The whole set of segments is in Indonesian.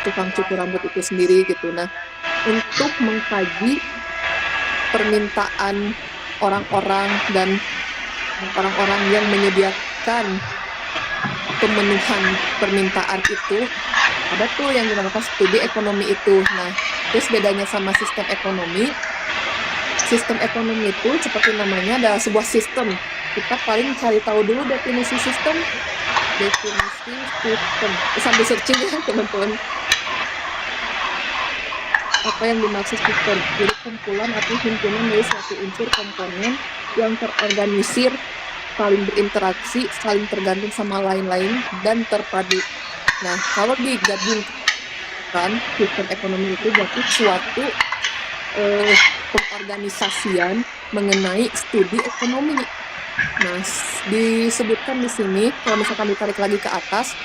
tukang cukur rambut itu sendiri gitu. Nah, untuk mengkaji permintaan orang-orang dan orang-orang yang menyediakan pemenuhan permintaan itu, ada tuh yang dinamakan studi ekonomi itu. Nah, terus bedanya sama sistem ekonomi itu seperti namanya adalah sebuah sistem. Kita paling cari tahu dulu definisi sistem. Sambil searching ya teman-teman. Apa yang dimaksud sistem? Jadi kumpulan atau himpunan dari suatu unsur komponen yang terorganisir, saling berinteraksi, saling tergantung sama lain-lain, dan terpadu. Nah, kalau digabungkan, sistem ekonomi itu berarti suatu pengorganisasian mengenai studi ekonomi. Nah, disebutkan di sini, kalau misalkan ditarik lagi ke atas,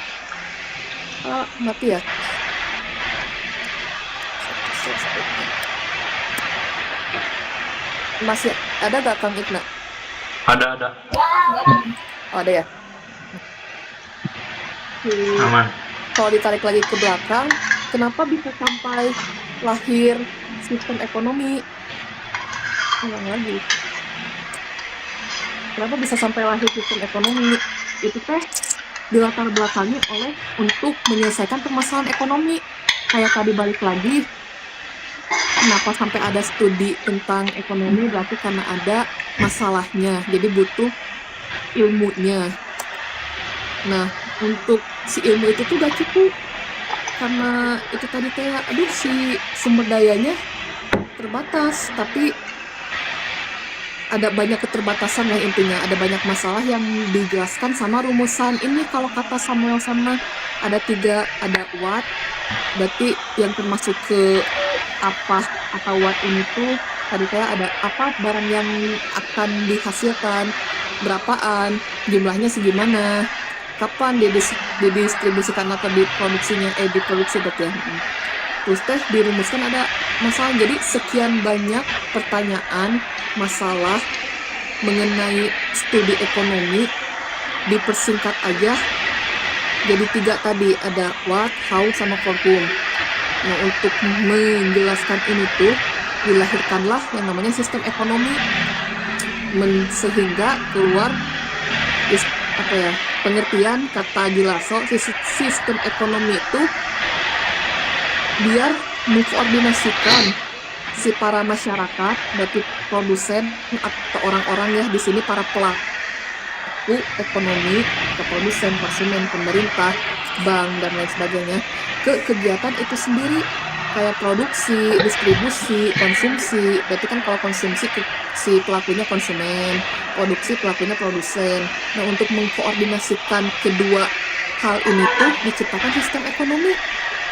mati ya. Masih ada gak Kang Ikna? Ada. Oh, ada ya? Aman. Kalau ditarik lagi ke belakang, kenapa bisa sampai lahir sistem ekonomi? Ulang lagi. Kenapa bisa sampai lahir sistem ekonomi? Itu teh dilatar belakangi oleh untuk menyelesaikan permasalahan ekonomi. Kayak tadi balik lagi, kenapa sampai ada studi tentang ekonomi, berarti karena ada masalahnya, jadi butuh ilmunya. Nah, untuk si ilmu itu tuh gak cukup, karena itu tadi kayak, si sumber dayanya terbatas, tapi ada banyak keterbatasan lah intinya, ada banyak masalah yang dijelaskan sama rumusan ini. Kalau kata Samuel sama ada 3, ada what, berarti yang termasuk ke apa atau what ini tuh tadi kayak ada apa barang yang akan dihasilkan, berapaan, jumlahnya segimana, kapan didistribusikan atau diproduksi berarti ya. Terus teh dirumuskan ada masalah, jadi sekian banyak pertanyaan, masalah mengenai studi ekonomi dipersingkat aja jadi 3 tadi, ada what, how, sama for whom. Nah, untuk menjelaskan ini tuh dilahirkanlah yang namanya sistem ekonomi, sehingga keluar pengertian kata Gilaso, sistem ekonomi itu biar mengkoordinasikan si para masyarakat, berarti produsen atau orang-orang ya di sini para pelaku ekonomi, ke produsen, konsumen, pemerintah, bank dan lain sebagainya, ke kegiatan itu sendiri, kayak produksi, distribusi, konsumsi. Berarti kan kalau konsumsi si pelakunya konsumen, produksi pelakunya produsen. Nah, untuk mengkoordinasikan kedua hal ini tuh diciptakan sistem ekonomi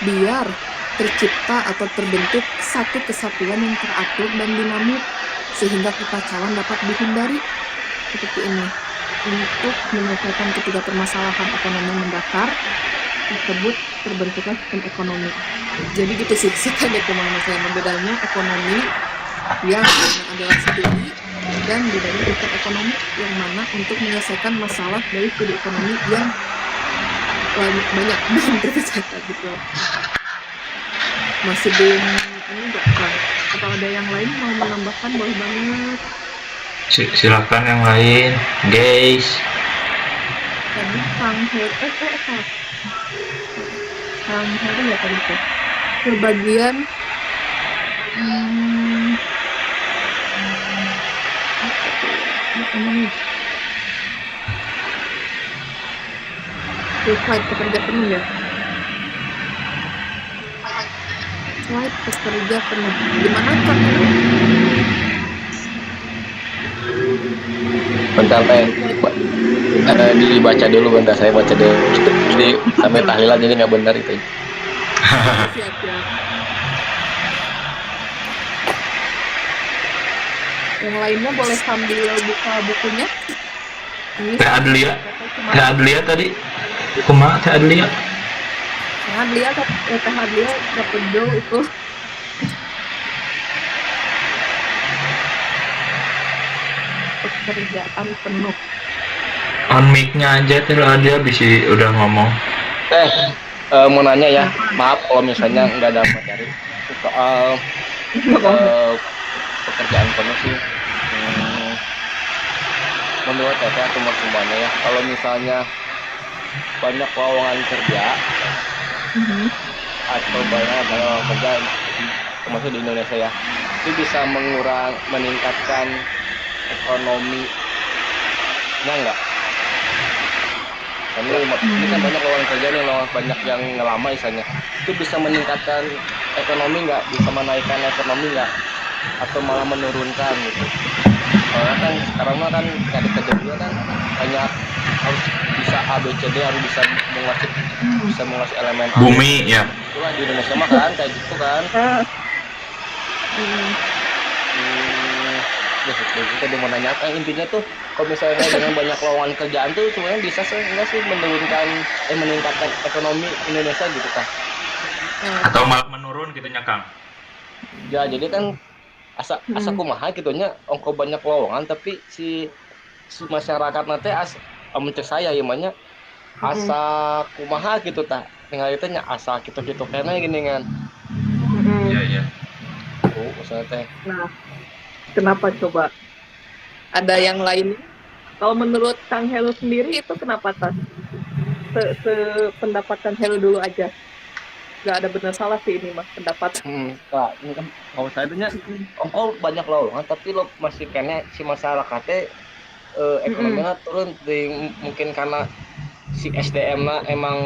biar tercipta atau terbentuk satu kesatuan yang teratur dan dinamis, sehingga kekacauan dapat dihindari. Seperti ini. Untuk menyelesaikan ketiga permasalahan ekonomi mendasar tersebut terbentuklah sistem ekonomi. Jadi gitu sih kan bedanya ekonomi yang adalah studi dan bedanya sistem ekonomi yang mana untuk menyelesaikan masalah dari studi ekonomi yang banyak berbeda gitu. Masih belum ini enggak kan? Atau ada yang lain mau menambahkan, boleh banget. Silakan yang lain, guys. Tadi Kang Heri ya tadi tuh. Kebagian slide pekerja penuh ya. Slide pekerja penuh. Gimana kan? Bentar teh, dibaca dulu, bentar saya baca dulu. Jadi sampai tahlilan jadi nggak benar itu. Siap. Yang lainnya boleh sambil buka bukunya. Teh Adlia tadi kumaha Teh Adlia? Teh Adlia dapat do itu. Pekerjaan penuh. On mic-nya aja Teh Adlia bisa udah ngomong. mau nanya ya, Kenapa? maaf kalau misalnya nggak ada materi soal eh, pekerjaan kamu sih. Hmm, menurut teteh atau menurut semuanya ya, kalau misalnya banyak lowongan kerja Mhm. atau banyak lowongan kerja termasuk di Indonesia ya, itu bisa meningkatkan ekonominya nggak? Karena ini kan Hmm. banyak lowongan kerja nih, banyak yang ngelama misalnya. Itu bisa meningkatkan ekonomi nggak? Bisa menaikkan ekonomi nggak? Atau malah menurunkan gitu? Soalnya kan sekarang mah kan nyari kerja juga kan banyak, harus bisa A B C D, harus Hmm. bisa menguasai elemen A B C Bumi D. ya. Itulah di Indonesia mah kan kayak gitu kan. Ah, hmm. Hmm, itu tadi mau nanya intinya tuh, kalau misalnya dengan banyak lowongan kerjaan tuh sebenarnya bisa enggak sih meningkatkan ekonomi Indonesia gitu tah. Ah, Atau malah menurun gitu nya Kang. Ya jadi kan asa hmm. kumaha gitunya ongko banyak lowongan tapi si masyarakat nanti mencek saya ya namanya Hmm. asa kumaha gitu tah. Tinggal itu nya asa gitu-gitu kena gini kan. Iya, Hmm. iya. Tuh maksudnya teh. Nah, kenapa coba? Ada yang lainnya? Kalau menurut Kang Heru sendiri itu kenapa tas? Pendapat Kang Heru dulu aja. Gak ada benar salah sih ini mah pendapat. Nah, ini kan kalau saya tanya Mm-mm. ongko banyak lowongan tapi lo masih kena si masyarakatnya Mm-mm. ekonominya turun mungkin karena si SDM-nya emang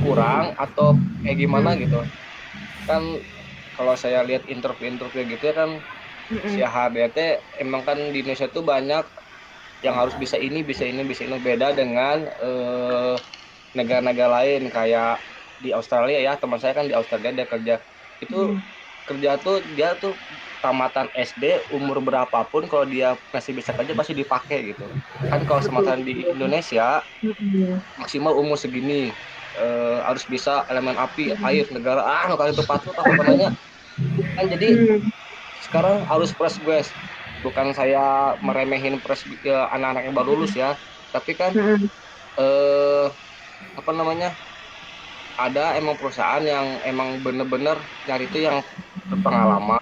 kurang atau kayak gimana Mm-mm. gitu kan. Kalau saya lihat interview gitu ya kan, si Mm-mm. HRD emang kan di Indonesia tuh banyak yang harus bisa ini bisa ini bisa ini, beda dengan negara-negara lain kayak di Australia ya. Teman saya kan di Australia dia kerja itu, Mm-mm. kerja tuh dia tuh tamatan SD umur berapapun kalau dia masih bisa kerja pasti dipakai gitu kan. Kalau Betul, sematan di betul. Indonesia Mm-mm. maksimal umur segini harus bisa elemen api Mm-mm. air negara kali itu patut apa pokoknya kan. Jadi Mm. sekarang harus fresh guys, bukan saya meremehin fresh anak-anak yang baru lulus ya, tapi kan Mm-mm. eh apa namanya, ada emang perusahaan yang emang bener-bener nyari itu yang berpengalaman.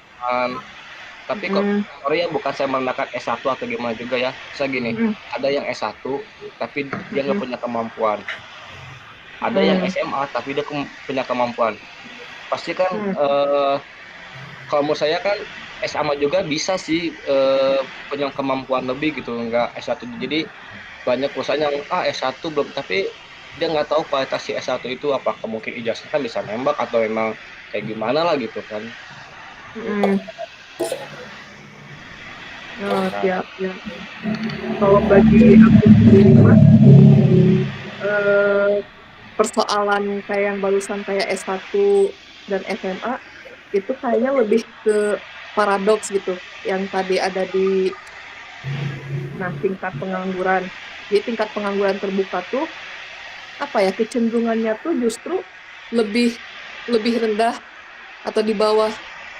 Tapi kok Mm-mm. sorry ya, bukan saya merendahkan S1 atau gimana juga ya. Saya gini, Mm-mm. ada yang S1 tapi dia nggak Mm-mm. punya kemampuan. Ada yang Mm. SMA tapi dia punya kemampuan. Pasti kan Mm. kalau menurut saya kan SMA juga bisa sih punya kemampuan lebih gitu, nggak S1. Jadi banyak perusahaan yang S1 belum, tapi dia nggak tahu kualitas si S1 itu, apakah mungkin ijazah kan bisa nembak atau emang kayak gimana lah gitu kan. Mm-mm. Oh, Nah, siap, siap. Kalau bagi aku sendiri mah, eh, persoalan kayak yang barusan kayak S1 dan SMA itu kayaknya lebih ke paradoks gitu. Yang tadi ada di tingkat pengangguran. Jadi tingkat pengangguran terbuka tuh apa ya, kecenderungannya tuh justru lebih lebih rendah atau di bawah,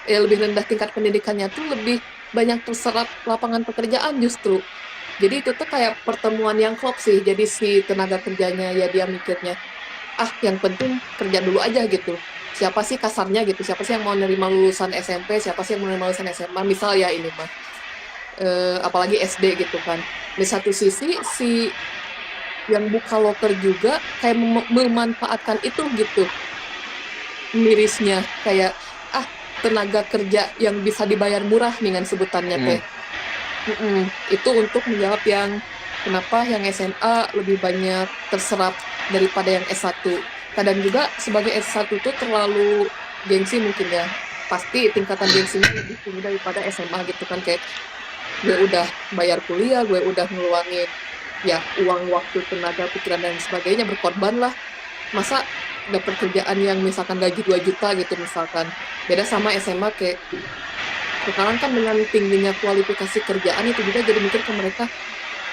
ya lebih rendah tingkat pendidikannya tuh lebih banyak terserap lapangan pekerjaan justru. Jadi itu tuh kayak pertemuan yang klop sih. Jadi si tenaga kerjanya ya dia mikirnya, yang penting kerja dulu aja gitu. Siapa sih kasarnya gitu, siapa sih yang mau nerima lulusan SMP, siapa sih yang mau nerima lulusan SMA, misal ya ini mah. Apalagi SD gitu kan. Di satu sisi, si yang buka loker juga kayak memanfaatkan itu gitu, mirisnya. Kayak, tenaga kerja yang bisa dibayar murah nih kan sebutannya teh. hmm, Itu untuk menjawab yang kenapa yang SMA lebih banyak terserap daripada yang S1. Kadang juga sebagai S1 tuh terlalu gengsi mungkin ya. Pasti tingkatan gengsinya lebih tinggi daripada SMA gitu kan. Kayak gue udah bayar kuliah, gue udah ngeluangin ya uang, waktu, tenaga, pikiran, dan sebagainya, berkorban lah. Masa dapat kerjaan yang misalkan gaji 2 juta gitu misalkan. Beda sama SMA kayak sekarang kan dengan tingginya kualifikasi kerjaan itu juga jadi mikir ke mereka,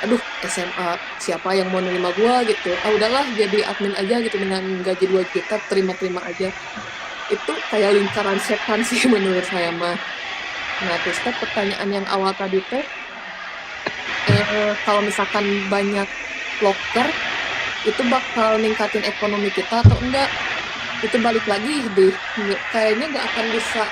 aduh SMA siapa yang mau nerima gua gitu, udahlah jadi admin aja gitu dengan gaji 2 juta, terima-terima aja. Itu kayak lingkaran setan sih menurut saya mah. Nah terus teh pertanyaan yang awal tadi teh, kalau misalkan banyak loker itu bakal ningkatin ekonomi kita atau enggak. Itu balik lagi deh, kayaknya nggak akan bisa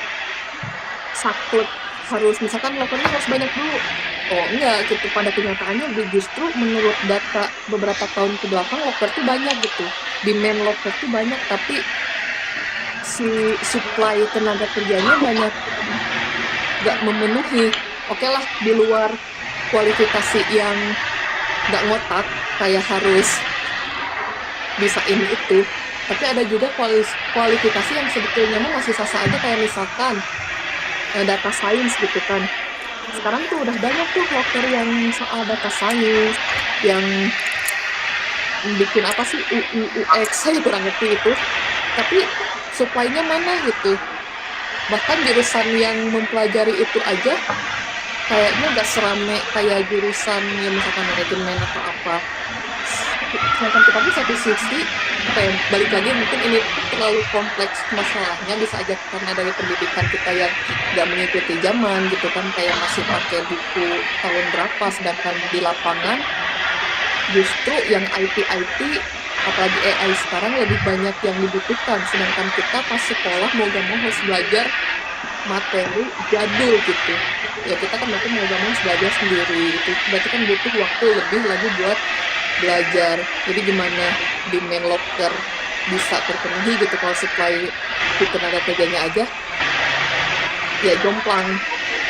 saklek harus misalkan lokernya harus banyak dulu. Oh enggak gitu, pada kenyataannya justru menurut data beberapa tahun ke belakang loker tuh banyak gitu. Demand loker tuh banyak, tapi si supply tenaga kerjanya banyak nggak memenuhi. Oke lah, di luar kualifikasi yang nggak ngotak, kayak harus bisa ini itu. Tapi ada juga kualifikasi yang sebetulnya mah masih sasa aja, kayak misalkan data science gitu kan. Sekarang tuh udah banyak tuh loker yang soal data science, yang bikin apa sih UI, UX, saya kurang ngerti itu. Tapi supply-nya mana gitu. Bahkan jurusan yang mempelajari itu aja kayaknya gak serame kayak jurusan yang misalkan manajemen atau apa. Sedangkan kita tuh satu sisi, balik lagi mungkin ini terlalu kompleks masalahnya, bisa aja karena dari pendidikan kita yang gak mengikuti zaman gitu kan, kayak masih pakai buku tahun berapa, sedangkan di lapangan justru yang IT apalagi AI sekarang lebih banyak yang dibutuhkan, sedangkan kita pas sekolah mau gak mau harus belajar materi jadul gitu. Ya kita kan berarti mau gak mau harus belajar sendiri, itu berarti kan butuh waktu lebih lagi buat belajar. Jadi gimana demand loker bisa terpenuhi gitu kalau supply di tenaga kerjanya aja ya jomplang.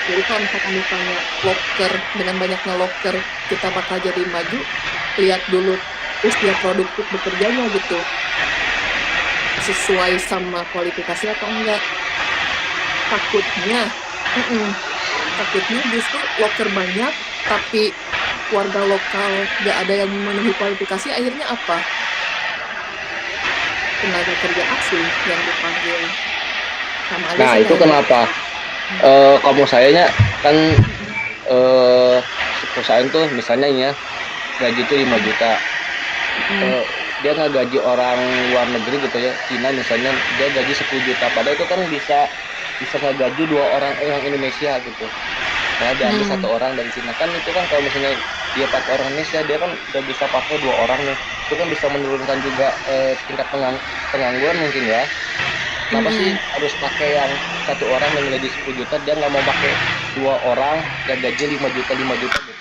Jadi kalau misalnya loker, dengan banyaknya loker kita bakal jadi maju, lihat dulu usia produktif bekerjanya gitu, sesuai sama kualifikasi atau enggak. Takutnya justru loker banyak tapi warga lokal gak ada yang memenuhi kualifikasi, akhirnya apa? Tenaga kerja asing yang dipanggil. Sama aja Nah sih itu kayak kenapa kamu sayanya kan perusahaan tuh misalnya ya gaji tuh 5 juta. Dia nggak gaji orang luar negeri gitu ya, Cina misalnya dia gaji 10 juta, padahal itu kan bisa nggak gaji 2 orang orang Indonesia gitu. Nah diambil 1 orang dari Cina, kan itu kan kalau misalnya dia pakai orang Indonesia, dia kan udah bisa pakai 2 orang nih, itu kan bisa menurunkan juga tingkat pengangguran mungkin ya. Kenapa sih harus pakai yang 1 orang yang gaji 10 juta, dia nggak mau pakai 2 orang yang gaji 5 juta gitu.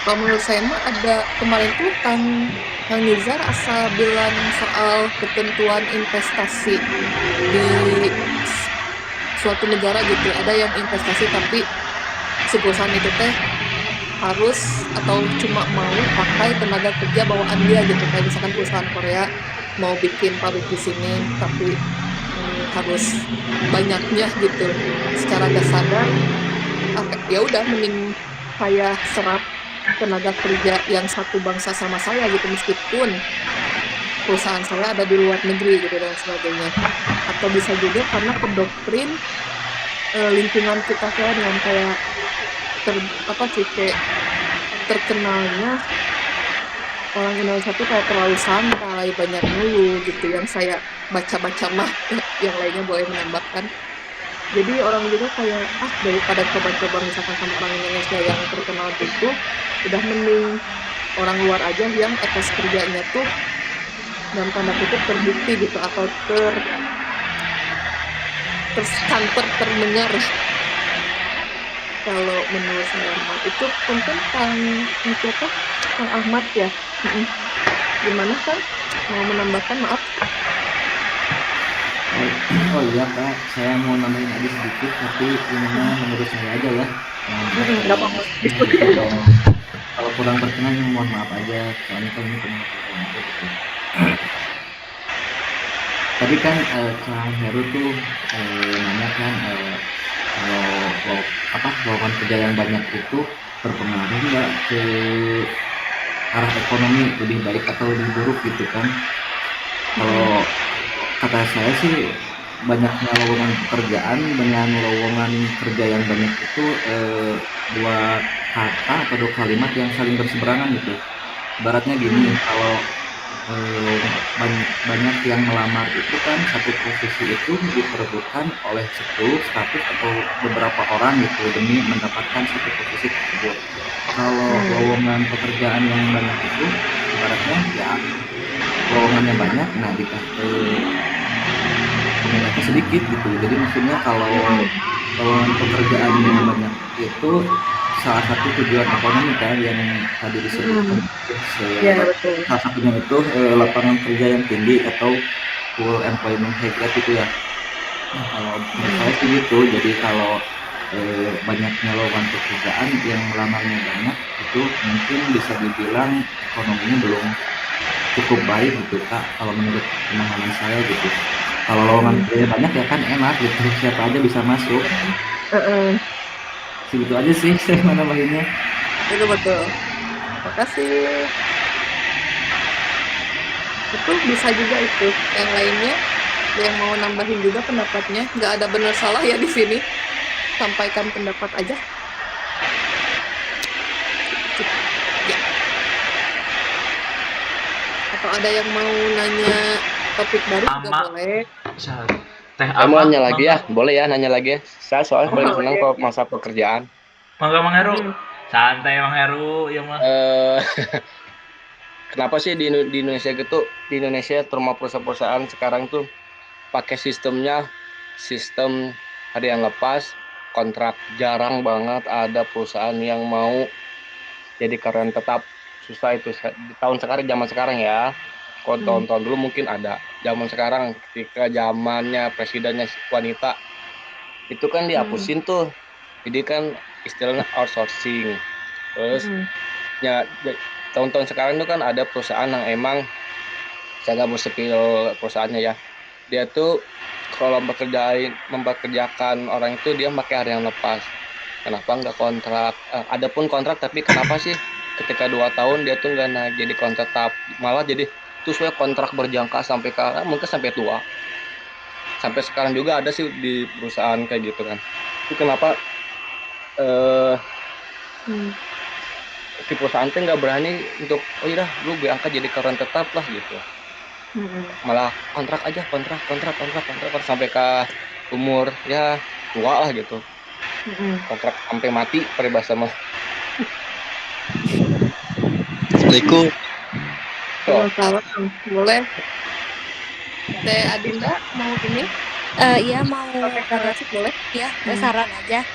Kalau menurut saya mah ada kemarin tuh Kang Nizar asal bilang soal ketentuan investasi di suatu negara gitu. Ada yang investasi tapi si perusahaan itu teh harus atau cuma mau pakai tenaga kerja bawaan dia gitu. Kayak misalkan perusahaan Korea mau bikin pabrik di sini tapi harus banyaknya gitu. Secara gak sadar ya udah mending saya serap tenaga kerja yang satu bangsa sama saya gitu, meskipun perusahaan saya ada di luar negeri gitu dan sebagainya. Atau bisa juga karena pendoktrin lingkungan kita kayak dengan kayak kayak terkenalnya orang Indonesia tuh kayak terlalu santai, banyak ngeluh gitu, yang saya baca-baca mah yang lainnya boleh menambahkan. Jadi orang juga kayak daripada coba-coba misalkan sama orang Indonesia yang terkenal gitu, udah mending orang luar aja yang etos kerjanya tuh dalam tanda kutip terbukti gitu, atau terdengar. Kalau menurut saya itu mungkin Kang Ahmad ya. Gimana kan mau menambahkan? Maaf. Oh iya Kak, saya mau nambahin aja sedikit, tapi ini menurut saya aja ya. Nggak apa-apa. Kalau kurang berkenan mohon maaf aja, soalnya kan ini pengetahuan aja gitu. Tadi kan Kang Heru tuh nanya kan kalau lowongan kerja yang banyak itu berpengaruh nggak ke arah ekonomi, lebih baik atau lebih buruk gitu kan? Kalau kata saya sih banyaknya lowongan pekerjaan dengan lowongan kerja yang banyak itu dua kata atau dua kalimat yang saling berseberangan gitu. Ibaratnya gini, kalau banyak yang melamar itu kan satu posisi itu diperebutkan oleh 10, 100 atau beberapa orang gitu demi mendapatkan satu posisi tersebut. Kalau lowongan pekerjaan yang banyak itu ibaratnya ya lowongannya banyak, nah dikasih peminatnya sedikit gitu. Jadi maksudnya kalau lowongan pekerjaannya banyak itu salah satu tujuan ekonomi kan yang tadi disebutkan. Ya, betul. Salah satunya itu lapangan kerja yang tinggi atau full employment high grade itu ya. Nah, kalau menurut saya sih gitu. Jadi kalau banyaknya lowongan pekerjaan yang melamarnya banyak itu mungkin bisa dibilang ekonominya belum cukup baik gitu Kak, kalau menurut pemahaman saya gitu. Kalau lowongan kerja banyak ya kan enak gitu, siapa aja bisa masuk. Segitu aja sih saya nambahinnya. Itu betul. Makasih. Itu bisa juga itu. Yang lainnya, yang mau nambahin juga pendapatnya, nggak ada benar salah ya di sini. Sampaikan pendapat aja. Ya. Atau ada yang mau nanya topik baru juga Ama. boleh. Teh Saya mau Ama, nanya lagi ya, mangga. boleh ya nanya lagi ya. Saya soalnya paling senang Boleh. kalau masa pekerjaan. Mangga Mang Heru. Santai Mang Heru, ya mah. Eh, Kenapa sih di Indonesia gitu, di Indonesia terutama perusahaan-perusahaan sekarang tuh pakai sistem harian lepas, kontrak. Jarang banget ada perusahaan yang mau jadi karyawan tetap. Susah itu di tahun sekarang, zaman sekarang ya. Kalau tahun-tahun dulu mungkin ada. Zaman sekarang ketika zamannya presidennya wanita itu kan dihapusin tuh. Jadi kan istilahnya outsourcing. Terus ya tahun-tahun sekarang itu kan ada perusahaan yang emang saya nggak mau sepil perusahaannya ya. Dia tuh kalau mempekerjakan orang itu dia pakai harian lepas. Kenapa nggak kontrak? Ada pun kontrak tapi kenapa sih ketika 2 tahun dia tuh nggak naik jadi kontrak tetap, malah jadi terus kontrak berjangka sampai mungkin sampai tua. Sampai sekarang juga ada sih di perusahaan kayak gitu kan. Itu kenapa si perusahaan tuh nggak berani untuk oh iya lu gue angkat jadi karyawan tetap lah gitu. Malah kontrak aja kontrak sampai ke umur ya tua lah gitu. Kontrak sampai mati peribahasa mah. Assalamualaikum. Salam. Boleh. Teh Adinda mau ini? Iya mau Deklarasi boleh? ya saran aja.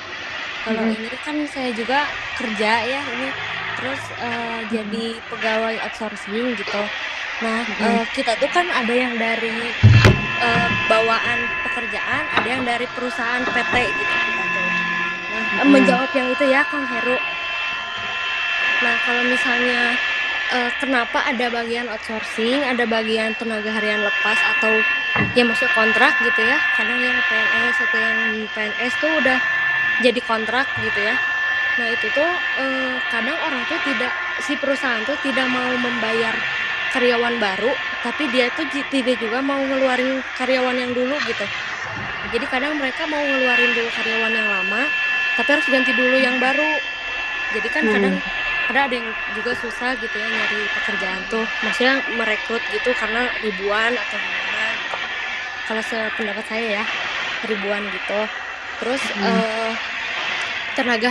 Kalau ini kan saya juga kerja ya ini terus jadi pegawai outsourcing gitu. Nah kita tuh kan ada yang dari bawaan pekerjaan, ada yang dari perusahaan PT gitu kita tuh. Nah menjawab yang itu ya Kang Heru. Nah kalau misalnya kenapa ada bagian outsourcing, ada bagian tenaga harian lepas atau ya masuk kontrak gitu ya. Kadang yang PNS atau yang PNS tuh udah jadi kontrak gitu ya. Nah itu tuh kadang orang tuh si perusahaan tuh tidak mau membayar karyawan baru, tapi dia tuh tidak juga mau ngeluarin karyawan yang dulu gitu. Jadi kadang mereka mau ngeluarin dulu karyawan yang lama, tapi harus ganti dulu yang baru. Jadi kan kadang ada yang juga susah gitu ya nyari pekerjaan tuh, maksudnya merekrut gitu karena ribuan atau gimana gitu. Kalau sependapat saya ya ribuan gitu. Terus tenaga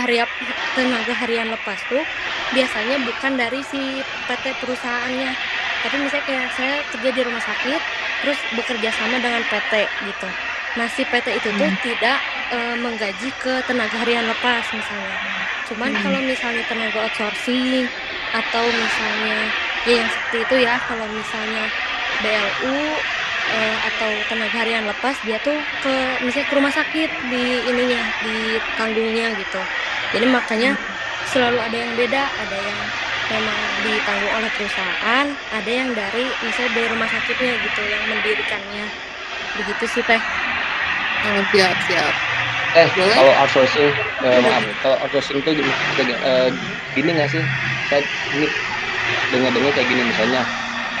harian lepas tuh biasanya bukan dari si PT perusahaannya, tapi misalnya kayak saya kerja di rumah sakit terus bekerja sama dengan PT gitu. Nah si PT itu tuh tidak menggaji ke tenaga harian lepas misalnya. Cuman kalau misalnya tenaga outsourcing atau misalnya ya yang seperti itu ya, kalau misalnya BLU atau tenaga harian lepas dia tuh misalnya ke rumah sakit ditanggungnya gitu. Jadi makanya selalu ada yang beda, ada yang memang ditanggung oleh perusahaan, ada yang dari misalnya dari rumah sakitnya gitu yang mendirikannya. Begitu sih Teh. Siap. Kalau outsourcing kalau outsourcing tuh gini nggak sih? Saya ini dengar kayak gini, misalnya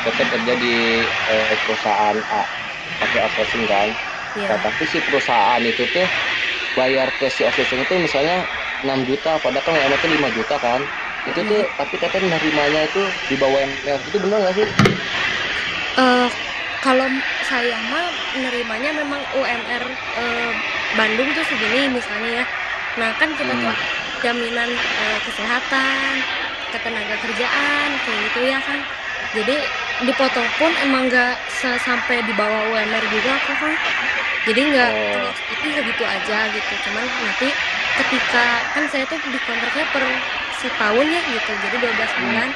kita kerja di perusahaan A pakai outsourcing kan. Nah, tapi si perusahaan itu tuh bayar ke si outsourcing itu misalnya 6 juta, padahal kan UMR itu 5 juta kan. Itu tuh tapi teteh nerimanya itu di bawah UMR. Itu benar nggak sih? Kalau saya mah menerimanya memang UMR Bandung tuh segini misalnya ya. Nah kan kita tuh jaminan kesehatan, ketenaga kerjaan kayak gitu ya kan. Jadi dipotong pun emang nggak sampai di bawah UMR juga kok kan. Jadi nggak kalau Oh, segitu segitu aja gitu. Cuman nanti ketika kan saya tuh dikontraknya per setahun ya gitu. Jadi 12 bulan.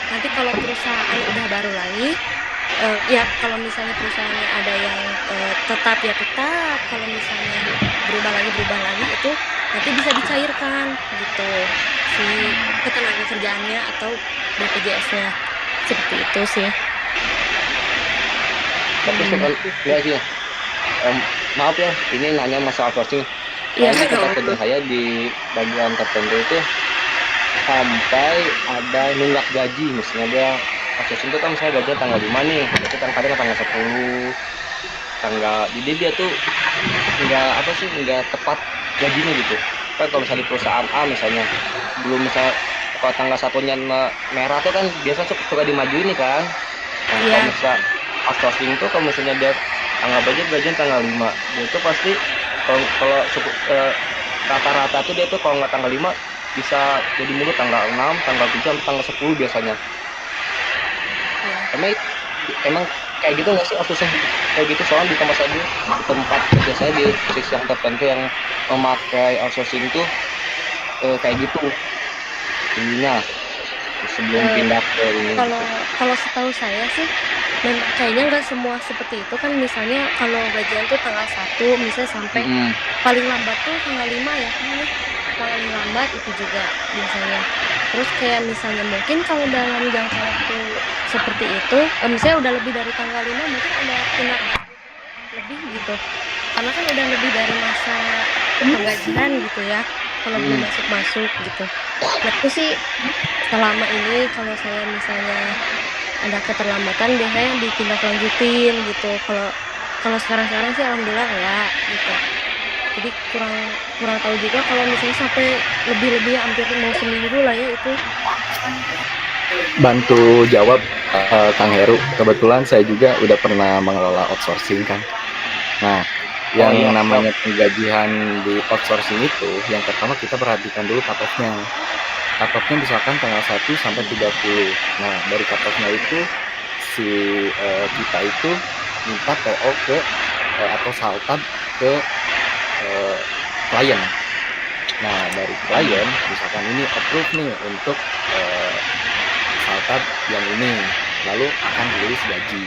Nanti kalau perusahaan udah baru lagi, ya kalau misalnya perusahaannya ada yang tetap ya tetap. Kalau misalnya berubah lagi itu nanti bisa dicairkan gitu si ketenaga kerjaannya atau BPJS-nya seperti itu sih. tapi second ya sih. Maaf ya, ini nanya masalah outsourcing. Iya Soalnya nggak tempat apa-apa. kerja saya di bagian tertentu itu sampai ada nunggak gaji. Misalnya dia outsourcing itu kan misalnya gajinya tanggal 5 nih, itu kan kadang tanggal 10, jadi dia tuh nggak apa sih, nggak tepat gajinya gitu. Kan kalau misalnya di perusahaan A misalnya, sebelum misalnya kalau tanggal satunya merah tuh kan biasa suka dimajuin nih kan. Nah, kalau Iya misalnya betul. outsourcing tuh kalau misalnya dia anggap aja gajinya tanggal 5, dia tuh pasti kalau rata-rata tuh dia tuh kalau nggak tanggal 5 bisa jadi mundur tanggal 6, tanggal 7, sampai tanggal 10 biasanya. Iya. Emang kayak gitu nggak sih outsourcing kayak gitu? Soalnya di tempat saya dulu, di tempat kerja saya di posisi yang tertentu yang memakai outsourcing tuh kayak gitu dulunya sebelum Eh, pindah ke ini gitu. kalau kalau setahu saya sih memang kayaknya nggak semua seperti itu kan misalnya kalau gajian tuh tanggal 1 misalnya sampai Mm-mm. paling lambat tuh tanggal 5 ya kan ya. Paling lambat itu juga biasanya. Terus kayak misalnya mungkin kalau dalam jangka waktu seperti itu, misalnya udah lebih dari tanggal 5 mungkin ada tindak lanjut lebih gitu. Karena kan udah lebih dari masa penggajian gitu ya. Kalau belum Mm. masuk-masuk gitu. Nah, itu sih selama ini kalau saya misalnya ada keterlambatan biasanya ditindaklanjutin gitu. Kalau kalau sekarang-sekarang sih alhamdulillah enggak gitu. Jadi kurang kurang tahu juga kalau misalnya sampai lebih-lebih hampir mau seminggu lah ya itu. bantu jawab Kang Heru. Kebetulan saya juga udah pernah mengelola outsourcing kan. Nah, Oh yang iya, siap. namanya penggajian di outsourcing itu, yang pertama kita perhatikan dulu cut-off-nya. Cut-off-nya misalkan tanggal 1 sampai 30. Nah, dari cut-off-nya itu si kita itu minta PO ke atau saltab ke eh, klien. Nah, dari klien misalkan ini approve nih untuk eh, saltab yang ini, lalu akan rilis gaji.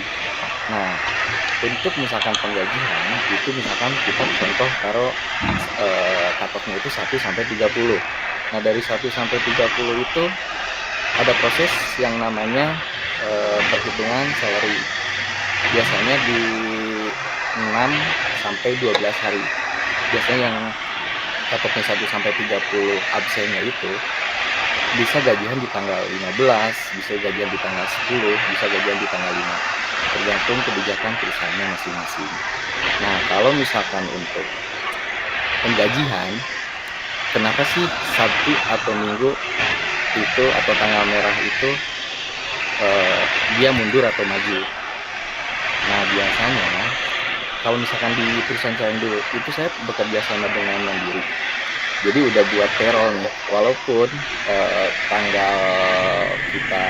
Nah, untuk misalkan penggajian itu misalkan kita contoh taruh cut-off-nya itu 1 sampai 30. Nah, dari 1 sampai 30 itu ada proses yang namanya perhitungan salary. Biasanya di 6 sampai 12 hari. Biasanya yang cut-off-nya 1 sampai 30 absennya itu bisa gajian di tanggal 15, bisa gajian di tanggal 10, bisa gajian di tanggal 5. Tergantung kebijakan perusahaannya masing-masing. Nah, kalau misalkan untuk penggajian, kenapa sih Sabtu atau Minggu itu atau tanggal merah itu dia mundur atau maju? Nah, biasanya kalau misalkan di perusahaan saya yang dulu, itu saya bekerja sama dengan Mandiri. Jadi udah buat payroll nih, walaupun tanggal kita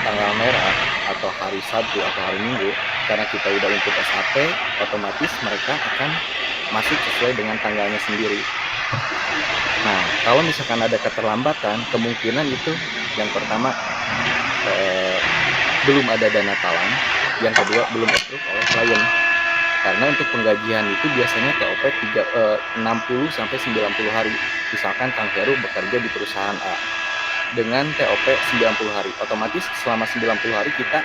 tanggal merah atau hari Sabtu atau hari Minggu, karena kita udah input SAP, otomatis mereka akan masuk sesuai dengan tanggalnya sendiri. Nah, kalau misalkan ada keterlambatan, kemungkinan itu yang pertama belum ada dana talang, yang kedua belum approve oleh klien. Karena untuk penggajian itu biasanya TOP 60 sampai 90 hari. Misalkan Kang Heru bekerja di perusahaan A dengan TOP 90 hari. Otomatis selama 90 hari kita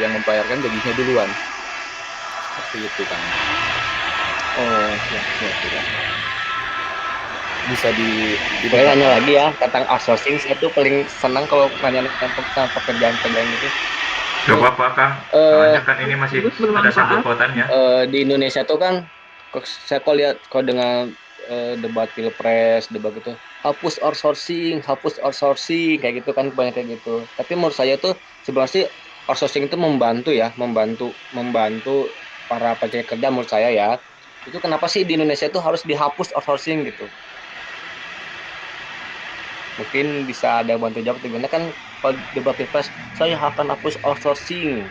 yang membayarkan gajinya duluan. Seperti itu Kang. Oh, siap, siap, siap. Bisa di Boleh nanya lagi ya tentang outsourcing. Saya tuh paling senang kalau nanya tentang pekerjaan-pekerjaan gitu. Gak Tuh, apa-apa Kang, eh, soalnya kan ini masih Bagus, ada sangkut bermanfaat. pautannya. di Indonesia tuh kan, saya kok lihat kok dengan debat pilpres, debat gitu, hapus outsourcing, kayak gitu kan banyak kayak gitu. Tapi menurut saya tuh sebenarnya sih outsourcing itu membantu ya, membantu para pencari kerja menurut saya ya. Itu kenapa sih di Indonesia tuh harus dihapus outsourcing gitu? Mungkin bisa ada bantu jawab gimana kan kalau debat pilpres saya akan hapus outsourcing,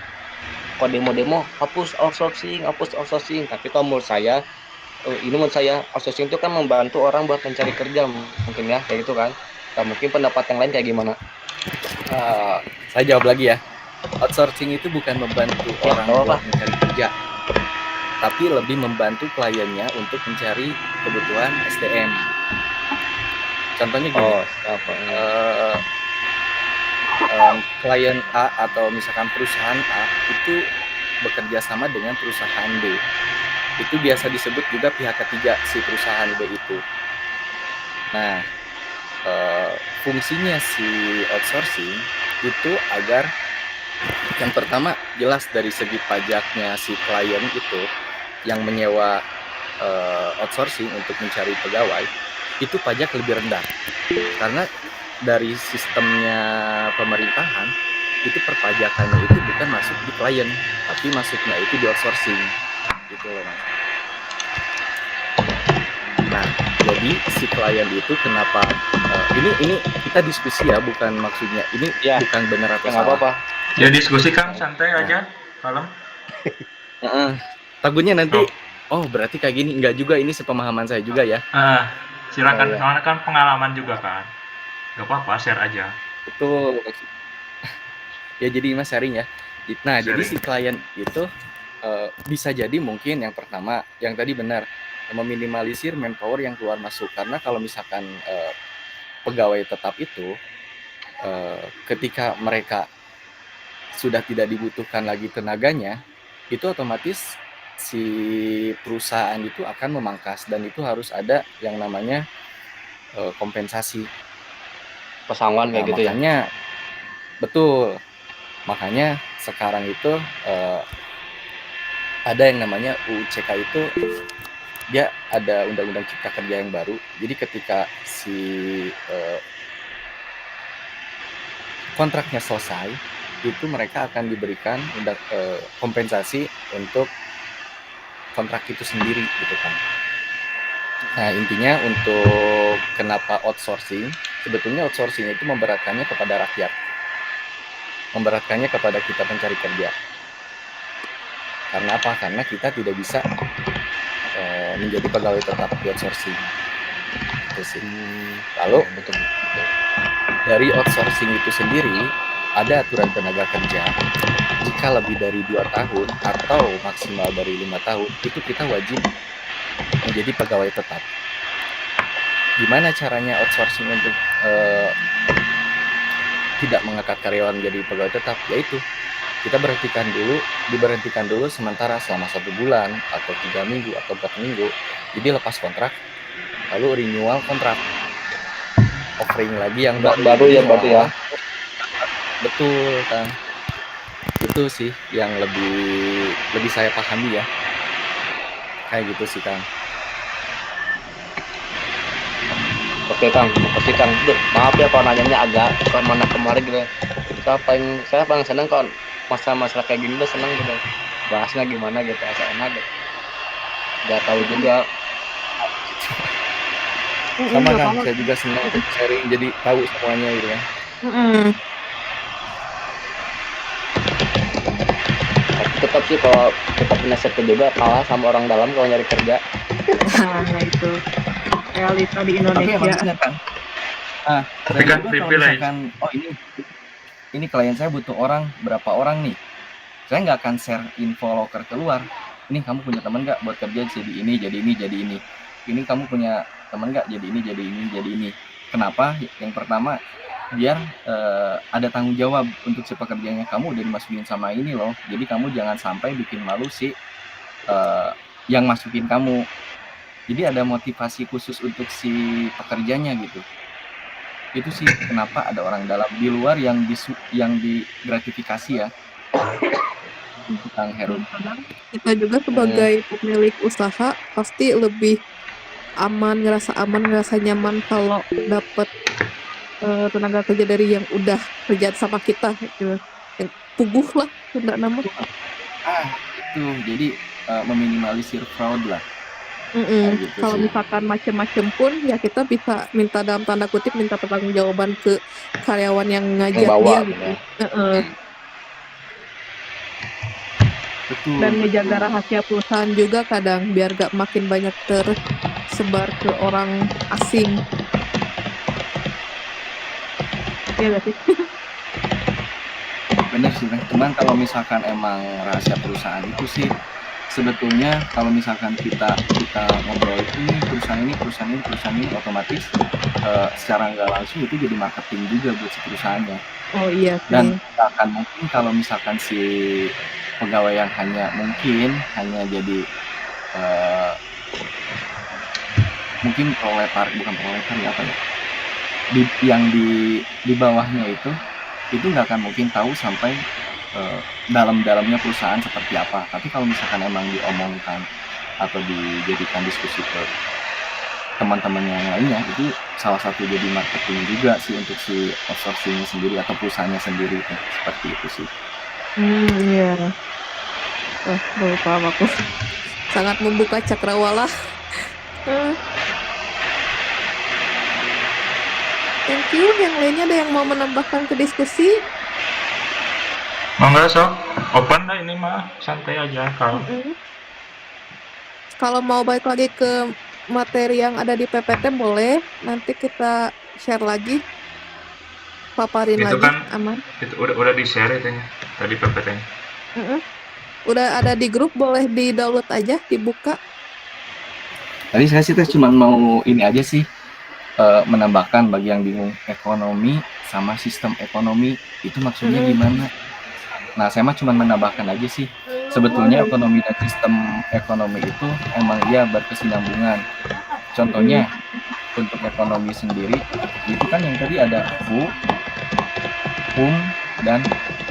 kalau demo-demo hapus outsourcing. Tapi kalau menurut saya outsourcing itu kan membantu orang buat mencari kerja mungkin ya kayak gitu kan. Nah, mungkin pendapat yang lain kayak gimana? Saya jawab lagi ya. Outsourcing itu bukan membantu orang apa-apa. buat mencari kerja, tapi lebih membantu kliennya untuk mencari kebutuhan SDM. Contohnya gini, klien A atau misalkan perusahaan A itu bekerja sama dengan perusahaan B. Itu biasa disebut juga pihak ketiga si perusahaan B itu. Nah, fungsinya si outsourcing itu agar yang pertama jelas dari segi pajaknya si klien itu yang menyewa outsourcing untuk mencari pegawai itu pajak lebih rendah, karena dari sistemnya pemerintahan itu perpajakannya itu bukan masuk di klien tapi masuknya itu di outsourcing gitu loh Mas. Nah, jadi si klien itu kenapa ini kita diskusi ya, bukan maksudnya ini Ya, bukan benar atau nggak salah. apa-apa. Ya diskusi Kang, santai aja. Kalem. Takutnya nanti berarti kayak gini, enggak juga, ini sepemahaman saya juga ya. Silakan, Ya. soalnya kan pengalaman juga kan. Gak apa-apa, share aja. Betul. Ya jadi Mas sharing ya. Nah, jadi Sharing. si klien itu bisa jadi mungkin yang pertama yang tadi benar, meminimalisir manpower yang keluar masuk, karena kalau misalkan pegawai tetap itu ketika mereka sudah tidak dibutuhkan lagi tenaganya, itu otomatis si perusahaan itu akan memangkas, dan itu harus ada yang namanya kompensasi. Pesangon kayak gitu ya. Makanya betul, makanya sekarang itu ada yang namanya UCK itu, dia ada undang-undang cipta kerja yang baru. Jadi ketika si kontraknya selesai, itu mereka akan diberikan kompensasi untuk kontrak itu sendiri gitu kan. Nah, intinya untuk kenapa outsourcing, sebetulnya outsourcing itu memberatkannya kepada rakyat, memberatkannya kepada kita pencari kerja. Karena apa? Karena kita tidak bisa menjadi pegawai tetap di outsourcing. Itu sih. Lalu Betul. dari outsourcing itu sendiri ada aturan tenaga kerja. Jika lebih dari 2 tahun atau maksimal dari 5 tahun, itu kita wajib menjadi pegawai tetap. Gimana caranya outsourcing untuk tidak mengangkat karyawan menjadi pegawai tetap? Yaitu kita diberhentikan dulu sementara selama 1 bulan atau 3 minggu atau 4 minggu. Jadi lepas kontrak, lalu renewal kontrak, offering lagi yang Baru ya berarti ya. Betul kan, itu sih yang lebih saya pahami ya, kayak gitu sih Kang. Oke Kang, makasih Kang. Duh, maaf ya kalau nanyanya agak kemana-kemari gitu. Saya paling seneng kalau masalah kayak gini tuh seneng gitu. Bahasnya gimana gitu, asal enak gitu. Gak tahu juga. Sama kan, saya juga senang untuk sharing, jadi tahu semuanya gitu kan. Tapi tetap sih kalau kita punya circle juga kalah sama orang dalam kalau nyari kerja. Nah, itu realita di Tapi emang Indonesia. benar kan. Tapi kan kalau privilege. misalkan, ini klien saya butuh orang, berapa orang nih, saya nggak akan share info loker keluar. Ini kamu punya teman nggak buat kerja jadi ini. Ini kamu punya teman nggak jadi ini. Kenapa? Yang pertama, biar ada tanggung jawab untuk si pekerjanya, kamu udah dimasukin sama ini loh. Jadi kamu jangan sampai bikin malu si yang masukin kamu. Jadi ada motivasi khusus untuk si pekerjanya gitu. Itu sih kenapa ada orang dalam di luar yang digratifikasi ya. Kang Heru. Kita juga sebagai pemilik usaha pasti lebih ngerasa nyaman kalau dapat tenaga kerja dari yang udah kerja sama kita gitu. Yang puguh lah, tidak nama. Itu jadi meminimalisir fraud lah. kayak gitu Kalau sih. misalkan macem-macem pun ya kita bisa minta dalam tanda kutip minta pertanggungjawaban ke karyawan yang ngajak dia Ngebawa gitu. gitu ya. Heeh. Betul, Dan ngejaga betul. rahasia perusahaan juga kadang biar gak makin banyak tersebar ke orang asing. Iya gak sih? Bener sih, Teh. Cuman kalau misalkan emang rahasia perusahaan itu sih sebetulnya kalau misalkan kita ngobrol ini perusahaan ini otomatis secara nggak langsung itu jadi marketing juga buat si perusahaannya. Oh iya Dan sih. nggak akan mungkin kalau misalkan si pegawai yang hanya jadi eh, mungkin bukan proletar ya apa ya, yang di bawahnya itu nggak akan mungkin tahu sampai dalam-dalamnya perusahaan seperti apa. Tapi kalau misalkan emang diomongkan atau dijadikan diskusi ke teman-teman yang lainnya, itu salah satu jadi marketing juga sih untuk si outsourcing sendiri atau perusahaannya sendiri, seperti itu sih. Iya. Baru paham aku. Sangat membuka cakrawala. Eh, Thank you. Yang lainnya ada yang mau menambahkan ke diskusi? Mangga sok, open dah ini mah, santai aja kalau. Mm-mm. Kalau mau balik lagi ke materi yang ada di PPT boleh. Nanti kita share lagi, paparin Itu lagi, kan aman. itu udah di share itunya tadi PPT-nya. Mm-mm. Udah ada di grup, boleh di-download aja, dibuka. Tadi saya sih cuma mau ini aja sih, menambahkan bagi yang bingung ekonomi sama sistem ekonomi itu maksudnya gimana. Nah, saya mah cuma menambahkan aja sih. Sebetulnya ekonomi dan sistem ekonomi itu emang iya berkesinambungan. Contohnya untuk ekonomi sendiri itu kan yang tadi ada whom dan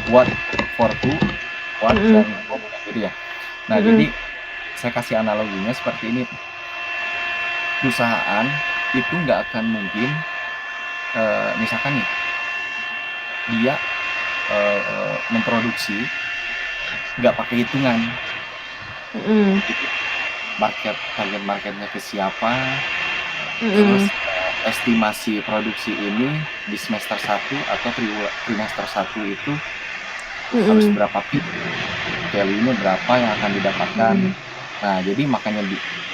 what, for who, what dan whom gitu ya. Nah, jadi saya kasih analoginya seperti ini. Perusahaan itu nggak akan mungkin misalkan nih dia memproduksi nggak pakai hitungan. Target marketnya ke siapa, terus estimasi produksi ini di semester 1 atau trimester 1 itu harus berapa pip, value-nya berapa yang akan didapatkan. Nah, jadi makanya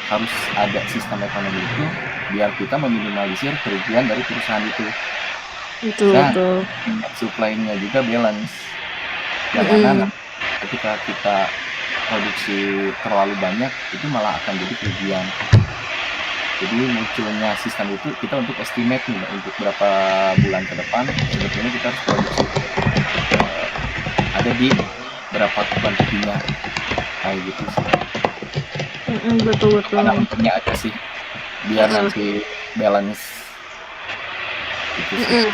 harus ada sistem ekonomi itu biar kita meminimalisir kerugian dari perusahaan itu. Dan supply-nya juga balance. Jangan ketika kita produksi terlalu banyak itu malah akan jadi kerugian. Jadi munculnya sistem itu kita untuk estimate nih untuk berapa bulan ke depan sebetulnya kita harus produksi ada di berapa kuantitinya kayak gitu sih. Betul. Karena untungnya aja sih biar nanti balance gitu sih.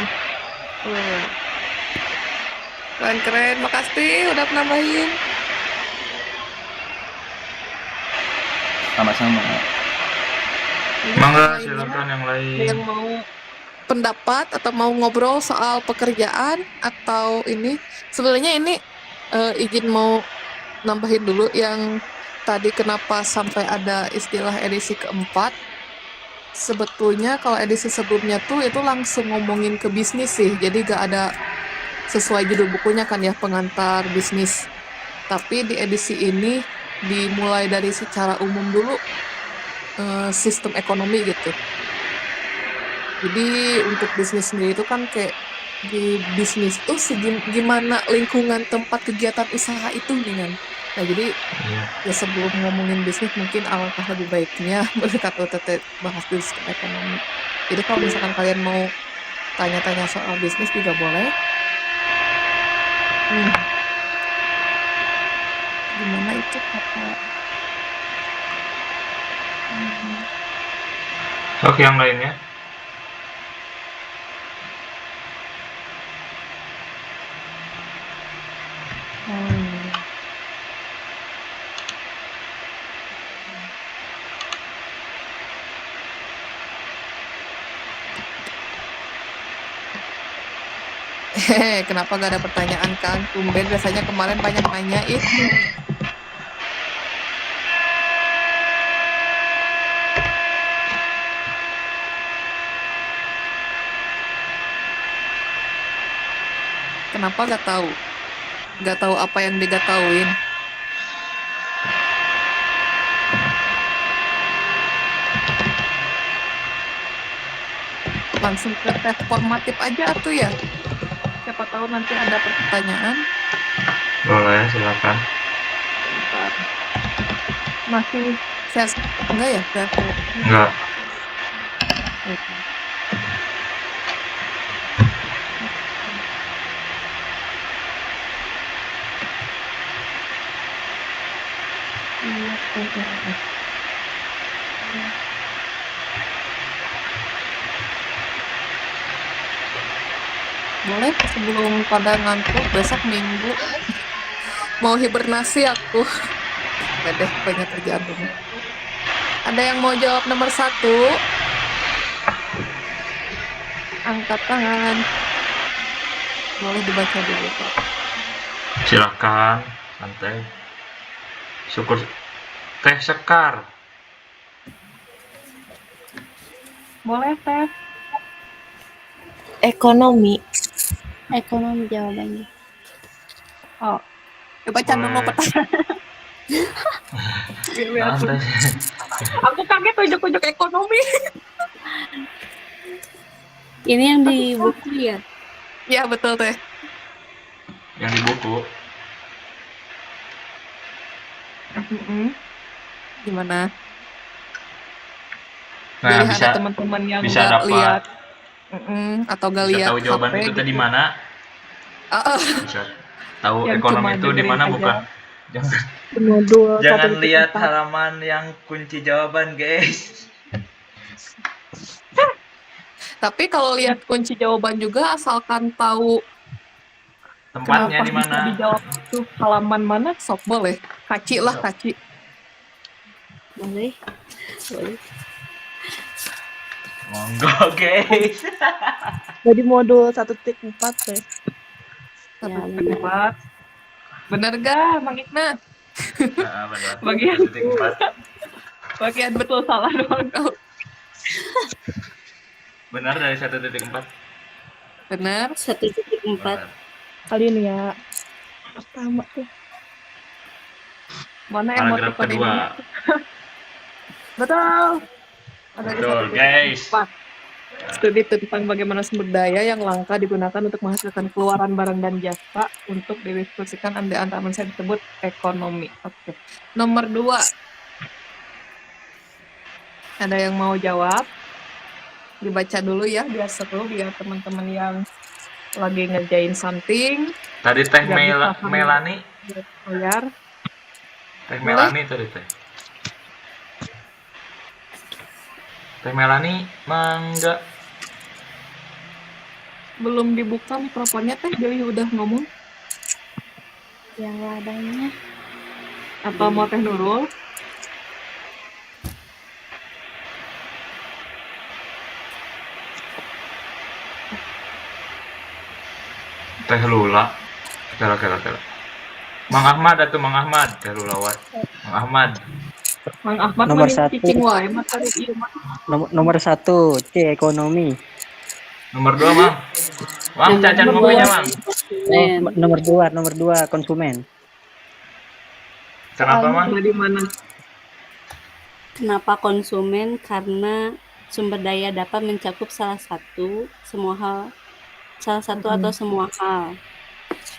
Keren, makasih udah nambahin. Sama-sama. Mangga silakan yang lain. Yang mau pendapat atau mau ngobrol soal pekerjaan atau ini, sebenarnya ini izin mau nambahin dulu yang tadi kenapa sampai ada istilah edisi keempat. Sebetulnya kalau edisi sebelumnya tuh itu langsung ngomongin ke bisnis sih, jadi gak ada sesuai judul bukunya kan ya, pengantar bisnis. Tapi di edisi ini dimulai dari secara umum dulu sistem ekonomi gitu. Jadi untuk bisnis sendiri itu kan kayak di bisnis tuh gimana lingkungan tempat kegiatan usaha itu nih kan. Nah jadi ya sebelum ngomongin bisnis mungkin alangkah lebih baiknya berdekat OTT bahas dulu sistem ekonomi. Jadi kalau misalkan kalian mau tanya-tanya soal bisnis juga boleh. Gimana itu kata? Sok yang lainnya. Kenapa gak ada pertanyaan Kang? Tumben biasanya kemarin banyak nanya itu. Kenapa gak tahu? Gak tahu apa yang digatauin. Langsung ke tes formatif aja tuh ya. Siapa tahu nanti ada pertanyaan. Boleh, silakan. Bentar. Masih saya enggak ya? Enggak. Oke. Boleh sebelum pada ngantuk besok minggu mau hibernasi aku. Gak deh, banyak kerjaan rumah. Ada yang mau jawab nomor 1? Angkat tangan. Boleh dibaca dulu, Pak. Silakan, santai. Syukur Teh Sekar. Boleh, Teh. Ekonomi jawabannya. Oh, dibaca dulu Boleh. pertanyaan. Biar Santai. aku kaget ujuk-ujuk ekonomi. Ini yang di buku ya? Ya, betul, Teh. Yang di buku. Gimana? Nah, Jadi bisa ada teman-teman yang bisa nggak dapat lihat atau nggak bisa lihat tahu jawaban HP itu gitu. tadi mana? Bisa tahu Yang ekonomi cuma itu di dengerin mana aja. bukan? Jangan Di modul jangan 1.4. lihat halaman yang kunci jawaban, guys. Tapi kalau lihat kunci jawaban juga asalkan tahu Tempatnya kenapa di bisa mana? dijawab itu halaman mana, sok boleh. Kaci lah, kaci. Boleh. Monggo, guys. Jadi modul 1.4 deh. Ya, Benar. Benar gak, Mang Ignas? Nah, benar. Bagian 1.4. bagian betul salah doang kau. Benar dari 1.4. Benar. 1.4. Benar. Kali ini ya. Pertama tuh. Mana yang mau Paragraf tipe kedua. ini? Betul. Ada di Betul, guys. 1.4. Studi tentang bagaimana sumber daya yang langka digunakan untuk menghasilkan keluaran barang dan jasa untuk didiskusikan di antara manusia disebut ekonomi. Oke. Nomor 2. Ada yang mau jawab? Dibaca dulu ya, biar seru, biar teman-teman yang lagi ngerjain something. Tadi Teh Nggak bisa sambil Melani. bayar. Teh Boleh? Melani tadi Teh. Teh Melani, mangga. Belum dibuka mikrofonnya, Teh. Jadi udah ngomong. Yang ladanya. Atau mau Teh Nurul? Teh Lula. Kira. Mang Ahmad atuh Mang Ahmad. Teh Lula wae. Mang Ahmad. Mang Ahmad Nomor mending 1. cicing wae materi ieu mah. Nomor 1 C ekonomi. Nomor 2, Mang. Mang, cacan Nomor ngopinya, 2. Mang. Nomor 2 konsumen. Kenapa, Mang? Dari mana? Kenapa konsumen? Karena sumber daya dapat mencakup salah satu atau semua hal.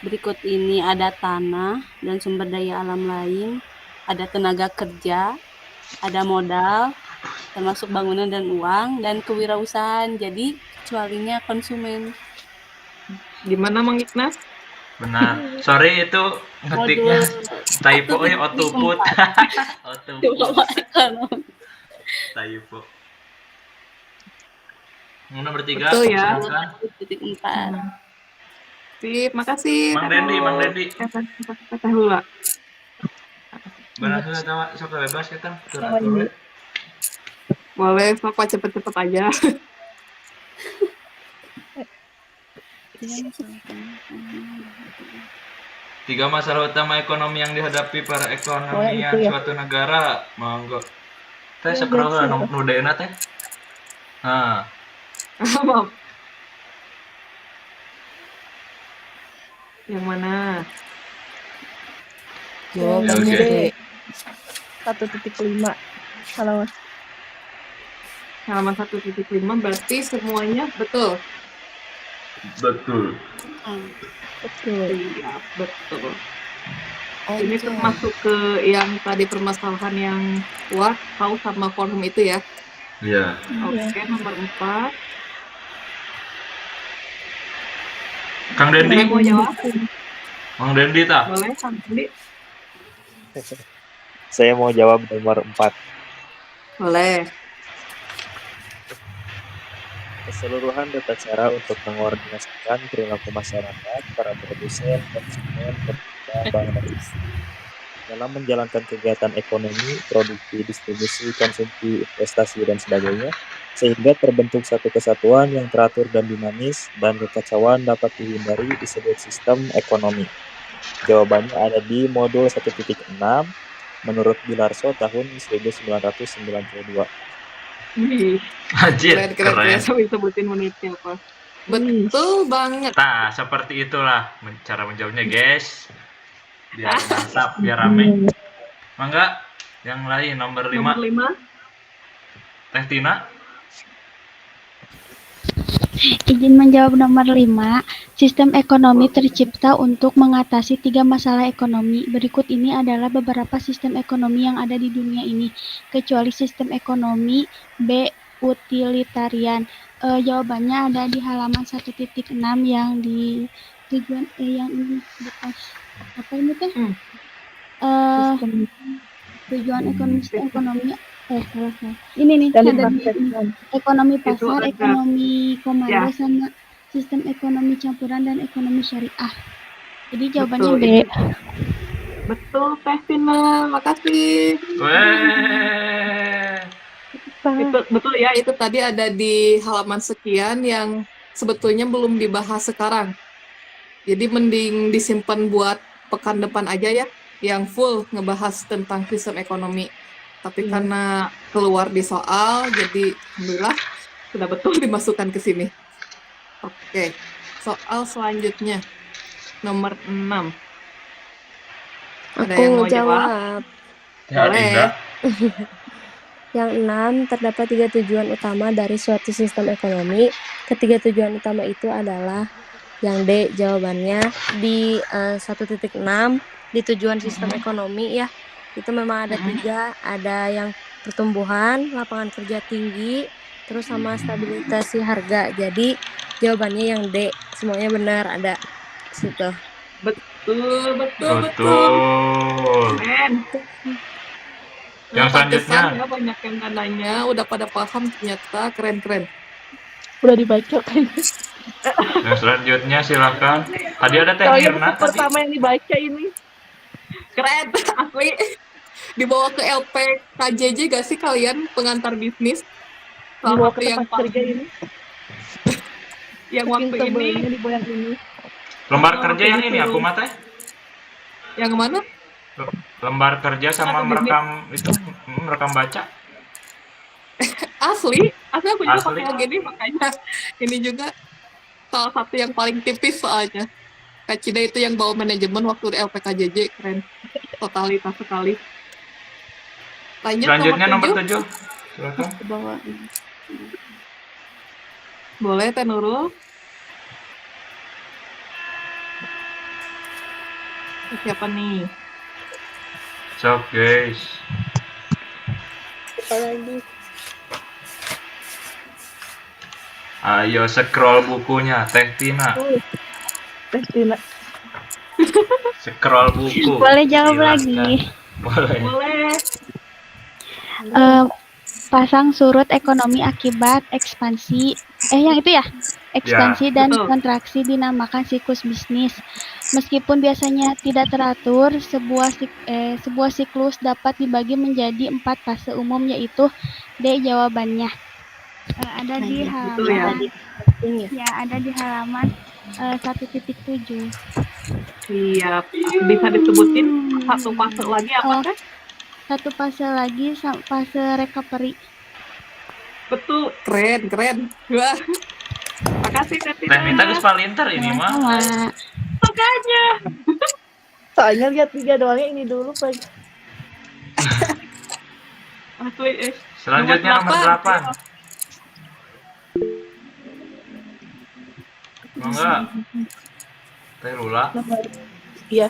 Berikut ini ada tanah dan sumber daya alam lain, ada tenaga kerja, ada modal, termasuk bangunan dan uang, dan kewirausahaan. Jadi kecualinya konsumen. Gimana Mang Ignas? Benar. Sorry itu ngetiknya typo nya output. Typo. Nomor 3. Betul ya. Silakan. 1.4. Sip, makasih. Mang Dendi. Teh Lula. Benar sudah sok bebas kita. Turatur. Boleh, sok cepet-cepet aja. Tiga masalah utama ekonomi yang dihadapi para ekonomian itu ya. suatu negara. Monggo. Teh sekarang nu deuna teh. Nah, Maaf. Yang mana? Jawabannya Oke. D. 1.5. Halaman. Halaman 1.5 berarti semuanya betul. Betul. Betul. Iya, betul. Ini termasuk ke yang tadi permasalahan yang what, how sama form itu ya. Iya. Oke, nomor 4. Kang Ada Dendi, yang mau jawab? Kang Dendi tak? Boleh, Kang Dendi? Saya mau jawab nomor 4. Boleh. Keseluruhan tata cara untuk mengordinasikan perilaku masyarakat, para produsen, konsumen, pemerintah, bank, dan industri dalam menjalankan kegiatan ekonomi, produksi, distribusi, konsumsi, investasi, dan sebagainya, sehingga terbentuk satu kesatuan yang teratur dan dinamis, dan kekacauan dapat dihindari disebut sistem ekonomi. Jawabannya ada di modul 1.6 menurut Bilarso tahun 1992. Wih, Anjir, keren. keren. Sampai sebutin menitnya apa. Betul banget. Nah, seperti itulah cara menjawabnya, guys. Biar mantap, biar rame. Mangga, yang lain nomor 5. Nomor 5. Teh Tina. Izin menjawab nomor 5. Sistem ekonomi tercipta untuk mengatasi 3 masalah ekonomi. Berikut ini adalah beberapa sistem ekonomi yang ada di dunia ini, kecuali sistem ekonomi B. Utilitarian. Jawabannya ada di halaman 1.6 yang di tujuan yang ini bekas apa ini teh? Tujuan ekonomi salah. Ini nih ada di ekonomi pasar, ekonomi komando, sama sistem ekonomi campuran dan ekonomi syariah. Jadi jawabannya B. Betul, Teh Tina. Makasih. Betul ya, itu tadi ada di halaman sekian yang sebetulnya belum dibahas sekarang. Jadi mending disimpan buat pekan depan aja ya, yang full ngebahas tentang sistem ekonomi. Tapi karena keluar di soal, jadi alhamdulillah sudah betul dimasukkan ke sini. Oke, soal selanjutnya nomor 6. Ada yang mau jawab? Boleh. Yang 6, terdapat 3 tujuan utama dari suatu sistem ekonomi. Ketiga tujuan utama itu adalah yang D, jawabannya di 1.6 di tujuan sistem ekonomi ya. Itu memang ada 3, ada yang pertumbuhan, lapangan kerja tinggi, terus sama stabilisasi harga. Jadi jawabannya yang D, semuanya benar ada situ. Betul. Keren. Yang selanjutnya. Ya, banyak yang nanya, udah pada paham ternyata, keren. Udah dibaca kan? Yang selanjutnya silakan. Tadi ada Teh Mirna. Pertama yang dibaca ini. Keren, asli. Dibawa ke LP KJJ gak sih kalian pengantar bisnis? Dibawa ke tempat kerja ini. Yang waktu ini. Dibawa yang ini. Lembar kerja yang ini aku mah Teh. Yang mana? Lembar kerja sama merekam itu, merekam baca. Asli aku juga pakai gini, makanya ini juga salah satu yang paling tipis soalnya. Kak Cida itu yang bawa manajemen waktu di LPKJJ, keren. Totalitas sekali. Selanjutnya nomor 7. Silakan. Boleh Teh Nurul. Siapa nih? So guys. Apa lagi? Ayo scroll bukunya Teh Tina. Teh Tina. Scroll buku. Boleh jawab lagi. Boleh. Pasang surut ekonomi akibat ekspansi. Yang itu ya? Ekspansi dan kontraksi dinamakan siklus bisnis. Meskipun biasanya tidak teratur, sebuah siklus dapat dibagi menjadi 4 fase umum, yaitu D jawabannya. Ada di halaman ada di halaman 1.7. Siap. Bisa disebutin satu fase lagi apa Teh? Satu fase lagi, fase recovery. Betul, keren. Wah. Makasih Teh Tina. Teh Minta geus palinter ini mah. makanya. Soalnya lihat tiga doangnya ini dulu Pak. Asli, Selanjutnya nomor 8. Enggak. Teh Lula. Iya.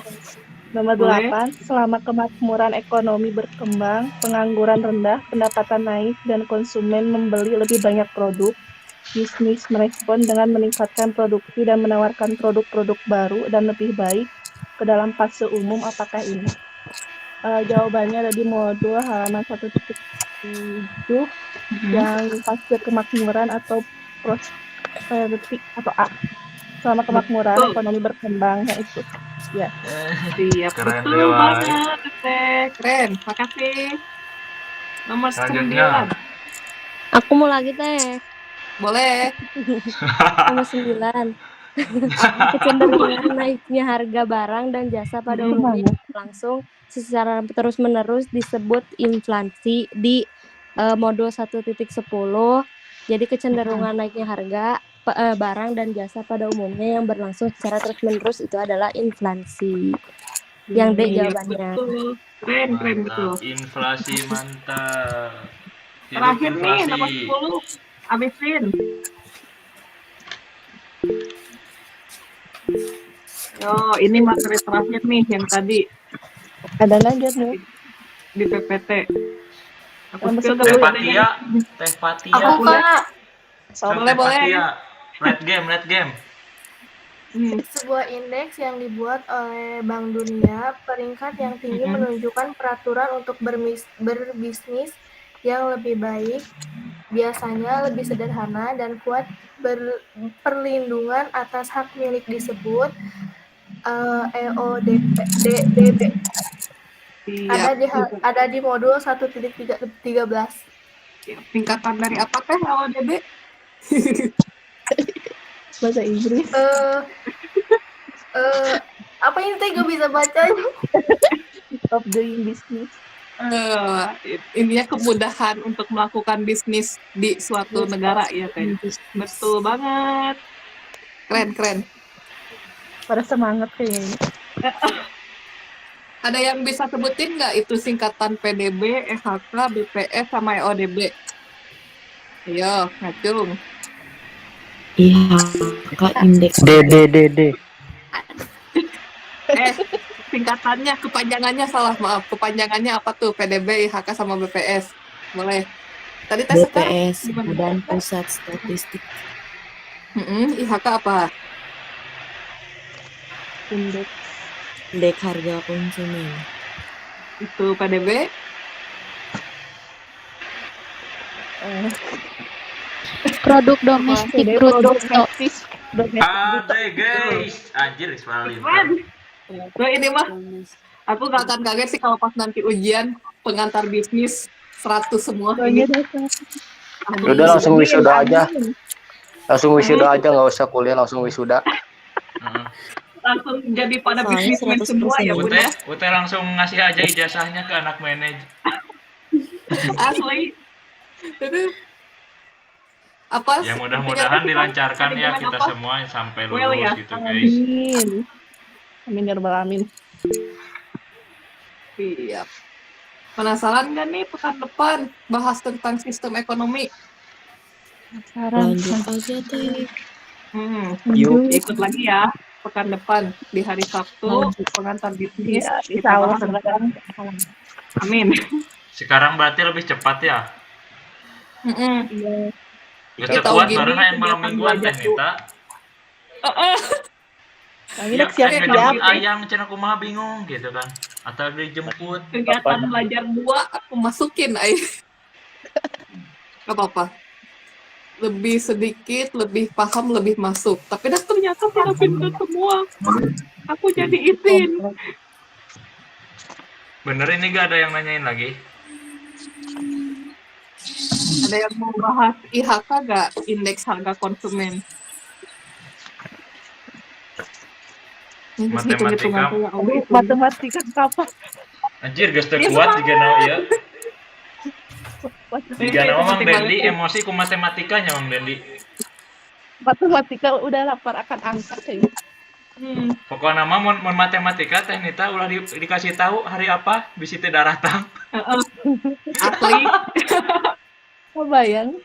Nomor Boleh. 8, selama kemakmuran ekonomi berkembang, pengangguran rendah, pendapatan naik, dan konsumen membeli lebih banyak produk, bisnis merespon dengan meningkatkan produksi dan menawarkan produk-produk baru dan lebih baik ke dalam fase umum. Apakah ini? Jawabannya ada di modul halaman 1.7 yang fase kemakmuran atau prosperity atau A. Selama kemakmuran Betul. ekonomi berkembang, itu. Ya. Siap, Keren betul Dewa. banget, Teh. Keren, makasih. Nomor Selanjutnya. 9. Aku mau lagi teh. Boleh. Nomor 9. Kecenderungan naiknya harga barang dan jasa pada umumnya langsung secara terus-menerus disebut inflasi di modul 1.10. Jadi kecenderungan naiknya harga barang dan jasa pada umumnya yang berlangsung secara terus-menerus itu adalah inflasi. Yang D jawabannya. Betul. Keren, keren, betul. Mantap. Inflasi mantap. Hidup Terakhir nih, inflasi. nomor 10. Abisin. Oh, ini materi terakhir nih yang tadi Ada lagi nih. di PPT. Aku Nomor spill 10. Teh gak Patia. Teh Patia. Aku, Kak. Sok, Boleh, Teh boleh. Patia. Red game. Sebuah indeks yang dibuat oleh Bank Dunia, peringkat yang tinggi menunjukkan peraturan untuk berbisnis yang lebih baik, biasanya lebih sederhana dan kuat, perlindungan atas hak milik disebut EODB. Ada di modul 1.13. Singkatan dari apa teh EODB? Bahasa Inggris. Apa ini teh gak bisa baca? Of doing business. Intinya kemudahan untuk melakukan bisnis di suatu negara ya teh. Betul banget. Keren. Pada semangat kayaknya. Ada yang bisa sebutin nggak itu singkatan PDB, EHK, BPS, sama EODB? Ayo, ngacung. Iya, Kak, indeks D. Singkatannya, kepanjangannya salah, maaf. Kepanjangannya apa tuh? PDB, IHK, sama BPS. Boleh. Tadi tes BPS, Badan Pusat Statistik. IHK apa? Indeks harga konsumen. Itu PDB. Produk domestik bruto. Ada guys. Anjir, Ismail. Nah, ini mah aku gak akan kaget sih kalau pas nanti ujian pengantar bisnis 100 semua ini. Udah langsung wisuda aja. Langsung wisuda aja, nggak usah kuliah, langsung wisuda. Langsung jadi pada bisnismen semua ya Bun ya. Ute langsung ngasih aja ijazahnya ke anak manaj. Asli. Apa? Ya mudah-mudahan dilancarkan ya kita semua sampai lulus gitu guys. Amin ya rabbal alamin. Siap. Penasaran nggak nih pekan depan bahas tentang sistem ekonomi? Lanjut aja teh. Yuk ikut lagi ya pekan depan di hari Sabtu pengantar bisnis kita bahas tentang. Amin. Sekarang berarti lebih cepat ya? Iya. Kita kuat baru yang malam mingguan teh Nita. Ya, ayang cina kumaha bingung gitu kan, atau dijemput. Kegiatan belajar buah aku masukin gak apa-apa, lebih sedikit, lebih paham, lebih masuk, tapi dah ternyata pada pintu semua aku jadi itin. Bener ini gak ada yang nanyain lagi? Ada yang mau bahas IHK gak, indeks harga konsumen? Matematika kapan? Anjir, gas terkuat juga nau ya. Jika nama Mang Dendi emosi ku matematikanya Mang Dendi. Matematika udah lapar akan angka kayaknya. Pokoknya mah mun matematika teh Nita ulah dikasih tahu hari apa bisi teh datang. Asli. Kebayang.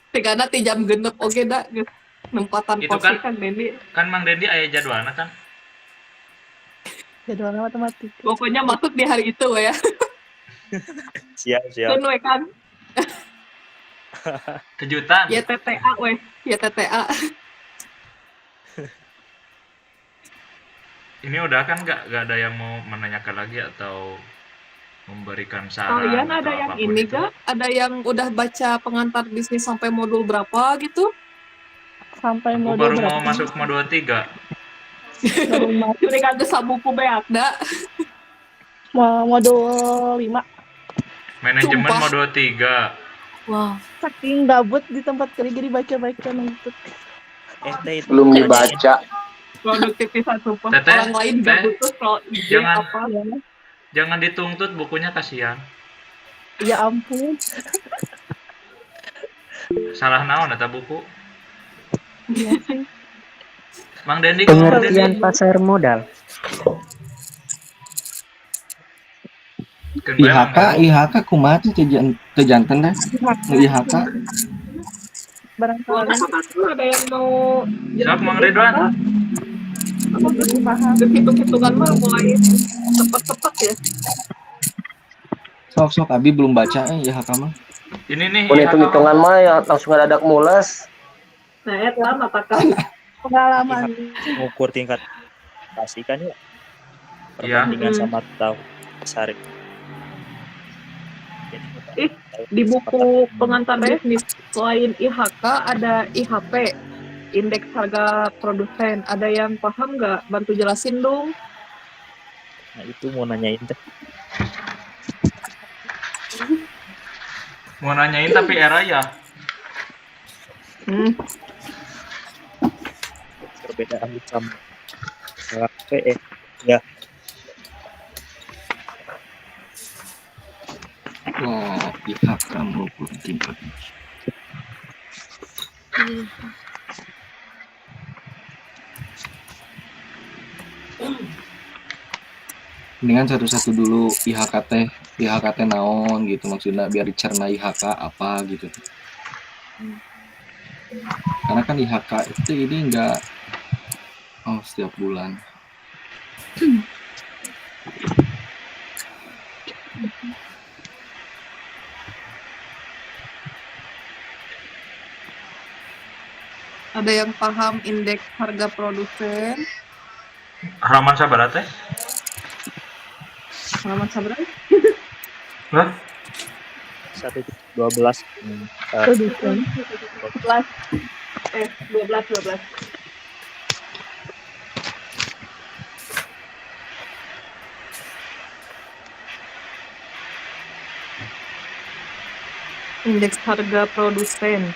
Tigana ti jam genep oge da geus nempatan Itu porsi kan kan Dendi. kan Mang Dendi aya jadwalna kan. Jadwal matematika. Pokoknya masuk di hari itu ya. Siap. Kun we kan. Kejutan. YTTA we, YTTA. Ini udah kan nggak ada yang mau menanyakan lagi atau memberikan saran Kalian atau ada yang apapun ini itu. gak? Ada yang udah baca pengantar bisnis sampai modul berapa gitu? Sampai Aku modul baru berapa? mau masuk modul 3. Baru masuk Jadi kagak sabuku beakda. modul 5. Manajemen Sumpah. modul 3. Wow. Saking gabut di tempat kerja jadi baca-baca nutut. Itu Belum dibaca. Produktivitas sumpah. Teteh, Orang lain Teh, gabut tuh scroll IG jangan- apa. Jangan dituntut bukunya kasihan. Ya ampun. Salah naon eta buku. Iya sih. Mang Dendi ngomong Pengertian Dendi. pasar modal. Keun bae, Mang Heru. IHK kumaha tuh teu janten dah. IHK Barangkali Ada yang mau Sok Mang Ridwan. aku belum paham. Hitung-hitungan mah mulai cepet-cepet ya. sok abi belum baca IHK mah. Ini nih Mun hitung-hitungan mah ya langsung ngadadak mules. Nah, eta matakan Pengalaman. mengukur tingkat prestasi kan ya. Iya. Perbandingan sama tahu sehari. di buku pengantar bisnis selain IHK ada IHP, indeks harga produsen. Ada yang paham nggak? Bantu jelasin dong. Nah itu mau nanyain teh. mau nanyain tapi era ya. Perbedaan sama PE ya. Oh, IHK mengukur tingkat. Mendingan satu-satu dulu IHK teh naon gitu maksudnya biar dicerna IHK apa gitu. Karena kan IHK itu ini enggak setiap bulan. Ada yang paham indeks harga produsen? Halaman sabaraha teh? Halaman sabaraha? Hah? 1.12 Produsen. 12. Indeks harga produsen.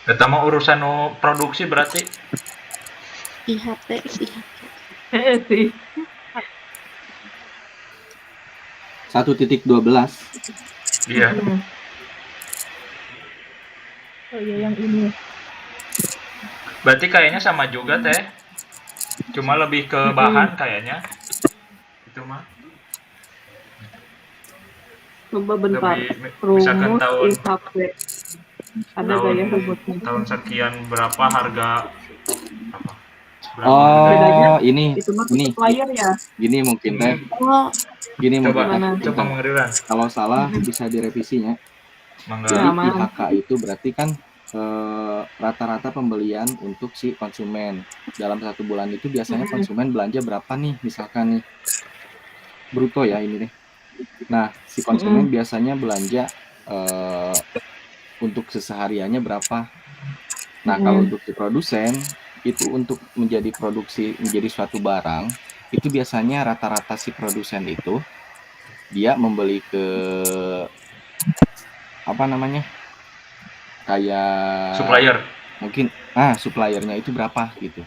Eta mah urusan nu produksi berarti. IHP. Sih. 1.12. Iya. Oh iya yang ini. Berarti kayaknya sama juga teh. Cuma lebih ke bahan kayaknya. Itu mah. Coba bentar. Misalkan Rumus tahun IHP. Ada gak ya rumusnya? tahun sekian berapa harga apa? Bedanya? Ini Itu mah supplier ya? gini mungkin teh. Oh. Gini Coba mungkin teh. coba mengeriran. Kalau salah bisa direvisinya. Mangga. Jadi Aman. IHK itu berarti kan rata-rata pembelian untuk si konsumen dalam satu bulan itu biasanya konsumen belanja berapa nih misalkan nih bruto ya ini nih. Nah si konsumen biasanya belanja untuk sesehariannya berapa. Nah kalau untuk si produsen itu untuk menjadi suatu barang itu biasanya rata-rata si produsen itu dia membeli ke apa namanya kayak Supplier. mungkin suppliernya itu berapa gitu.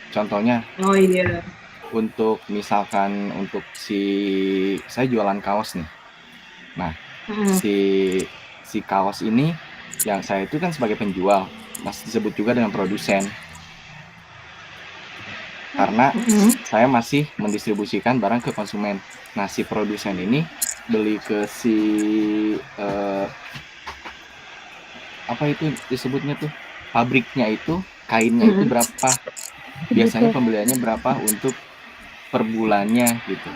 Contohnya Oh iya. untuk misalkan untuk saya jualan kaos nih. Nah si kaos ini yang saya itu kan sebagai penjual masih disebut juga dengan produsen. karena saya masih mendistribusikan barang ke konsumen. Nah, si produsen ini beli ke si apa itu disebutnya tuh, pabriknya itu, kainnya itu berapa, biasanya pembeliannya berapa untuk per bulannya gitu,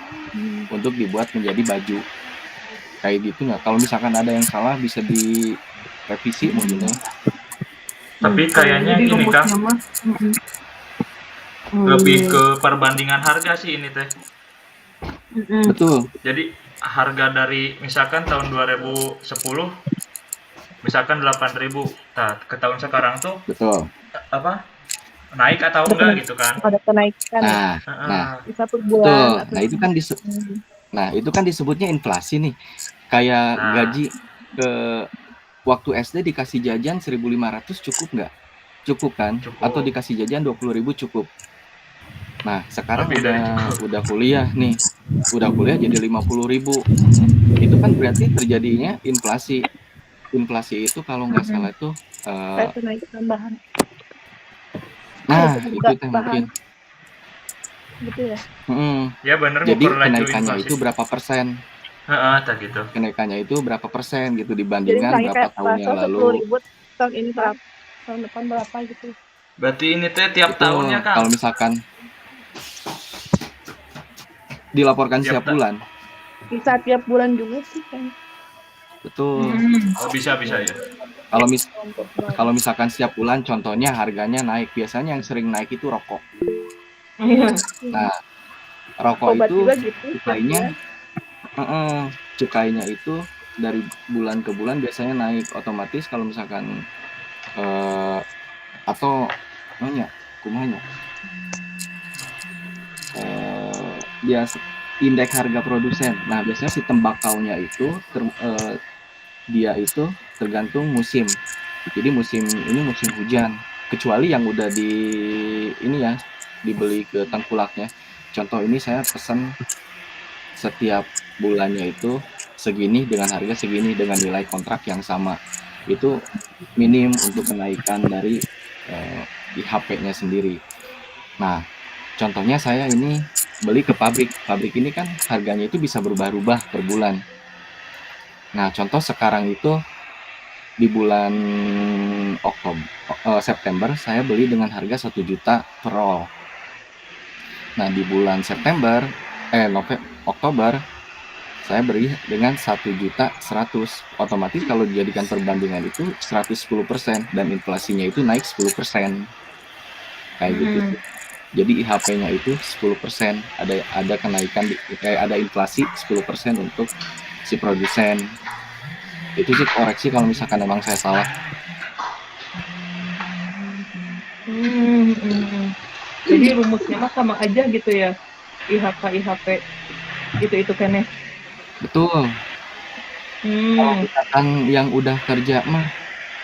untuk dibuat menjadi baju kayak gitu. Nggak, kalau misalkan ada yang salah bisa direvisi mungkin ya. Tapi kayaknya Jadi ini kan rumusnya mah lebih ke perbandingan harga sih ini teh. Betul. Jadi harga dari misalkan tahun 2010 misalkan 8.000, nah ke tahun sekarang tuh Betul. apa naik atau enggak gitu kan? Ada kenaikan Nah, bisa per betul. bulan atau Nah, itu kan disebutnya inflasi nih. Kayak gaji ke waktu SD dikasih jajan 1.500 cukup nggak? Cukup kan? Cukup. Atau dikasih jajan 20.000 cukup. Nah, sekarang Lebih dari udah kuliah nih. Udah kuliah jadi 50.000. Itu kan berarti terjadinya inflasi. Inflasi itu kalau nggak salah itu kayak kenaikan bahan. nah, Itu itu juga teh bahan. mungkin. Gitu ya. Ya bener, Jadi ngukur laju kenaikannya inflasi. itu berapa persen? Tak gitu. Kenaikannya itu berapa persen gitu Jadi dibandingkan misalnya berapa kayak tahun yang pasal lalu. 10.000 tahun ini berapa, tahun depan berapa gitu. Berarti ini teh tiap Betul. tahunnya kan? Kalau misalkan dilaporkan Tiap setiap bulan. Bisa tiap bulan juga sih kan. Betul. Oh, bisa ya. Kalau misalkan setiap bulan contohnya harganya naik, biasanya yang sering naik itu rokok. Iya. Nah, rokok Obat itu juga gitu. cukainya itu dari bulan ke bulan biasanya naik otomatis. Kalau misalkan atau kumanya biasa indeks harga produsen. Nah, biasanya si tembakaunya itu dia itu tergantung musim. Jadi musim ini musim hujan, kecuali yang udah dibeli ke tengkulaknya. Contoh ini saya pesan setiap bulannya itu segini dengan harga segini dengan nilai kontrak yang sama. Itu minim untuk kenaikan dari IHP-nya sendiri. Nah, contohnya saya ini beli ke pabrik. Pabrik ini kan harganya itu bisa berubah-ubah per bulan. Nah, contoh sekarang itu di bulan September saya beli dengan harga 1 juta per roll. Nah, di bulan Oktober saya beli dengan 1.100.000. Otomatis kalau dijadikan perbandingan itu 110% dan inflasinya itu naik 10%. Kayak gitu. Jadi IHP-nya itu 10%. Ada kenaikan ada inflasi 10% untuk si produsen. Itu sih koreksi kalau misalkan emang saya salah. Jadi rumusnya mah sama aja gitu ya, IHP itu kan ya. Betul. Kalau misalkan yang udah kerja mah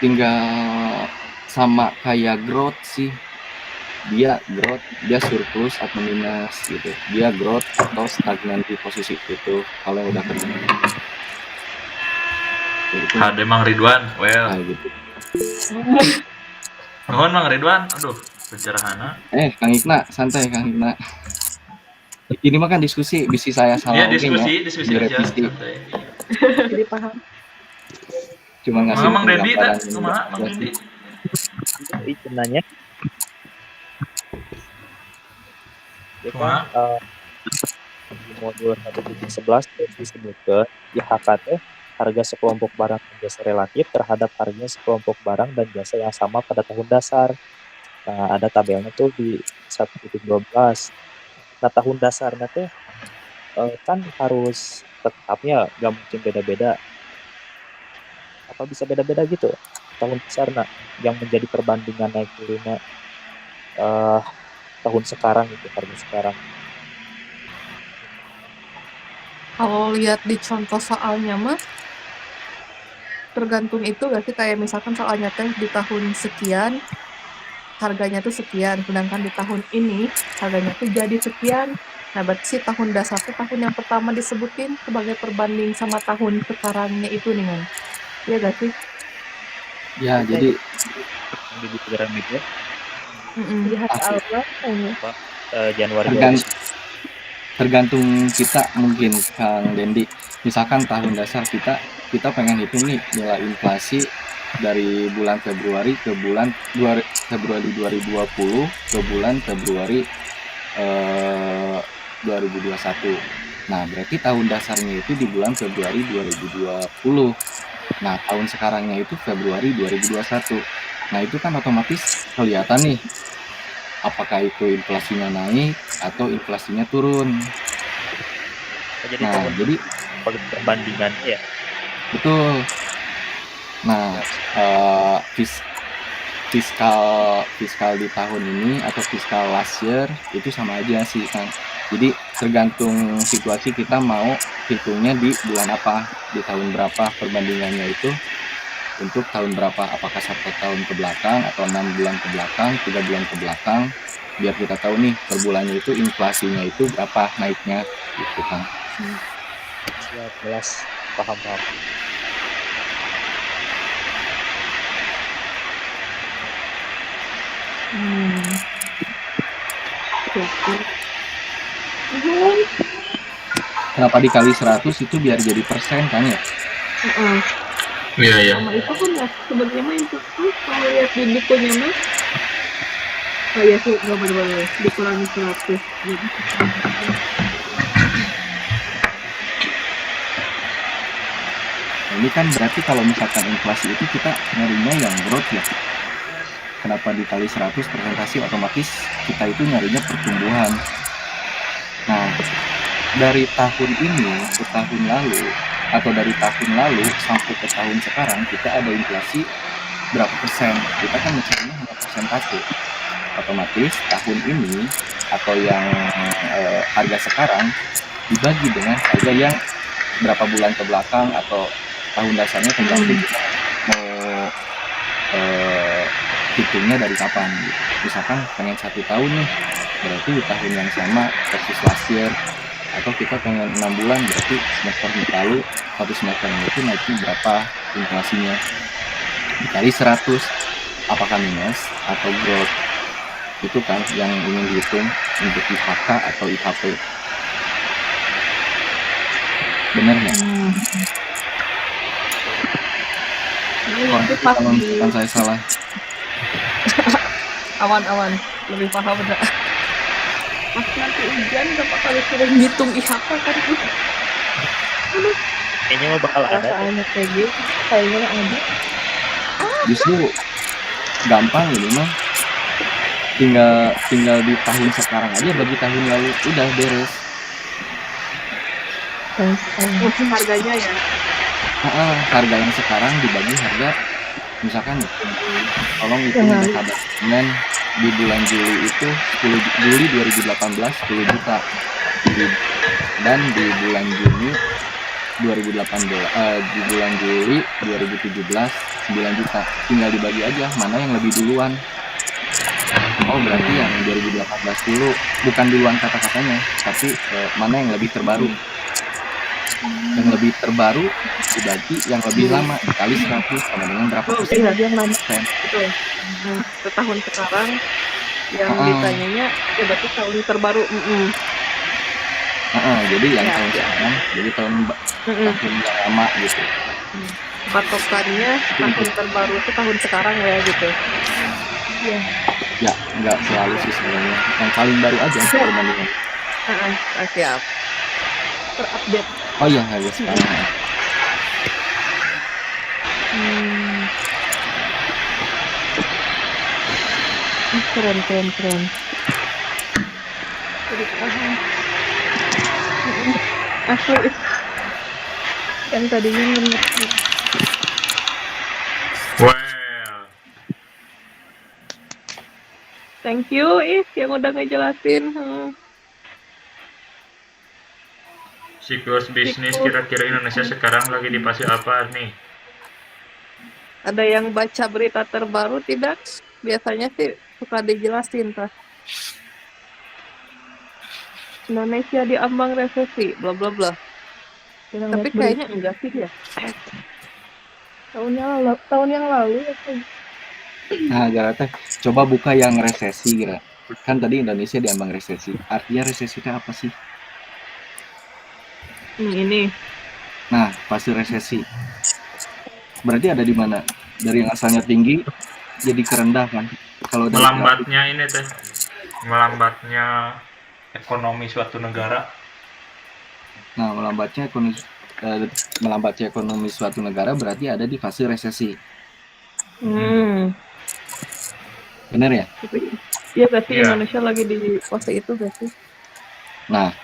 tinggal sama kayak growth sih. Dia surplus atau minus gitu. Dia growth atau stagnan di posisi itu kalau yang udah kerja. Ada Mang Ridwan, gitu. Nuhun Mang Ridwan, aduh, pencerahan. Kang Ikna, santai Kang Ikna. Ini mah kan diskusi, bisi saya salah. Iya, diskusi aja. Jadi paham. Cuma ngasih Mang Dendi gambaran. Mang Dendi. Itu nanya. Ya kan, di modul 1.11 disebutkan IHK harga sekelompok barang dan jasa relatif terhadap harga sekelompok barang dan jasa yang sama pada tahun dasar. Nah, ada tabelnya tuh di 1.12. Nah, tahun dasarnya tuh kan harus tetapnya nggak mungkin beda-beda. Apa bisa beda-beda gitu? Tahun dasarnya yang menjadi perbandingan naik turunnya tahun sekarang gitu, harga sekarang. Kalau lihat di contoh soalnya mah tergantung itu gak sih, kayak misalkan soalnya teh di tahun sekian harganya tuh sekian, sedangkan di tahun ini harganya tuh jadi sekian. Nah, berarti sih tahun dasar tuh tahun yang pertama disebutin sebagai perbanding sama tahun sekarangnya itu nih kan. Iya gak sih? Ya, jadi di pikiran media. Lihat Allah Januari Tergan- 2009. tergantung kita mungkin Kang Dendi. Misalkan tahun dasar kita pengen hitung nih nilai inflasi dari bulan Februari ke bulan Februari 2020 ke bulan Februari 2021. Nah, berarti tahun dasarnya itu di bulan Februari 2020. Nah, tahun sekarangnya itu Februari 2021. Nah, itu kan otomatis kelihatan nih apakah itu inflasinya naik atau inflasinya turun. Jadi Nah, tahun jadi perbandingan ya. betul. Nah, fiskal di tahun ini atau fiskal last year itu sama aja sih kan. Jadi tergantung situasi kita mau hitungnya di bulan apa, di tahun berapa perbandingannya itu untuk tahun berapa, apakah 1 tahun ke belakang atau 6 bulan ke belakang, 3 bulan ke belakang, biar kita tahu nih per bulannya itu inflasinya itu berapa naiknya gitu kan. Siap, jelas, paham. Kenapa dikali 100 itu biar jadi persen kan ya? Iya. Sama itu kan ya sebenarnya mah itu tuh kalau lihat di bukunya mah kayak sih nggak bener-bener dikurangi 100 gitu. Nah, ini kan berarti kalau misalkan inflasi itu kita nyarinya yang growth ya. Kenapa dikali 100 persentase otomatis kita itu nyarinya pertumbuhan. Nah, dari tahun ini ke tahun lalu atau dari tahun lalu sampai ke tahun sekarang kita ada inflasi berapa persen? Kita kan mencarinya hanya persentase. Otomatis tahun ini atau yang harga sekarang dibagi dengan harga yang berapa bulan ke belakang atau tahun dasarnya tergantung kita mau hitungnya dari kapan gitu. Misalkan pengen 1 tahun nih, berarti di tahun yang sama versus last year, atau kita pengen 6 bulan berarti semester lalu 1 semester itu naiknya berapa inflasinya dikali 100, apakah minus atau growth, itu kan yang ingin dihitung untuk IHK atau IHP. Bener nggak? Kalau misalkan saya salah. Awan lebih paham udah. Pas nanti ujian gak bakal disuruh ngitung IHK kan. Kayaknya mah bakal ada. Soalnya kayak gitu, kayaknya ada. Justru gampang ini mah. Tinggal di tahun sekarang aja bagi tahun lalu udah beres. Harganya ya. Harga yang sekarang dibagi harga misalkan tolong hitung dengan di bulan Juli itu 10 Juli 2018 10 juta dan di bulan Juni 2018 di bulan Juli 2017 9 juta, tinggal dibagi aja mana yang lebih duluan. Oh berarti yang 2018 dulu, bukan duluan kata-katanya tapi mana yang lebih terbaru. Yang lebih terbaru dibagi yang lebih lama dikali 100 sama dengan berapa persen? Yang lama. Betul. Tahun sekarang yang ditanyanya ya berarti tahun terbaru. Jadi yang tahun sekarang jadi tahun yang lama gitu. Patokannya tahun terbaru itu tahun sekarang ya gitu. Iya. Ya nggak selalu sih sebenarnya. Yang paling baru aja perbandingan. Siap. Terupdate. Oh iya harga sekarang. Keren. Jadi paham. Asli. Yang tadinya mengerti. Well. Thank you yang udah ngejelasin. Siklus bisnis kira-kira Indonesia sekarang lagi di fase apa nih? Ada yang baca berita terbaru tidak? Biasanya sih suka dijelasin tuh. Indonesia diambang resesi, bla bla bla. Tapi kayaknya enggak sih ya. Tahun yang lalu ya. Nah, Gara teh coba buka yang resesi Gara. kan tadi Indonesia diambang resesi. Artinya resesi itu apa sih? Ini. Nah, fase resesi. Berarti ada di mana? Dari yang asalnya tinggi jadi kerendah kan? Kalau dari Melambatnya ini teh, melambatnya ekonomi suatu negara. Nah, melambatnya ekonomi suatu negara berarti ada di fase resesi. Benar ya? Iya berarti Iya. Indonesia lagi di fase itu berarti. Nah,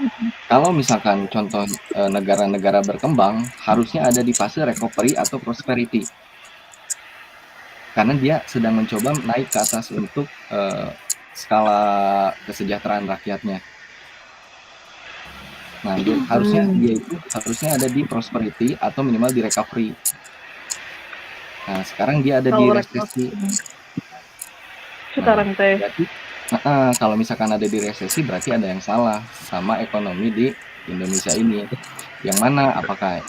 kalau misalkan contoh negara-negara berkembang harusnya ada di fase recovery atau prosperity. Karena dia sedang mencoba naik ke atas untuk skala kesejahteraan rakyatnya. Nah, harusnya ada di prosperity atau minimal di recovery. Nah, sekarang dia ada di resesi. Sekarang teh. Berarti, kalau misalkan ada di resesi berarti ada yang salah sama ekonomi di Indonesia ini. Yang mana apakah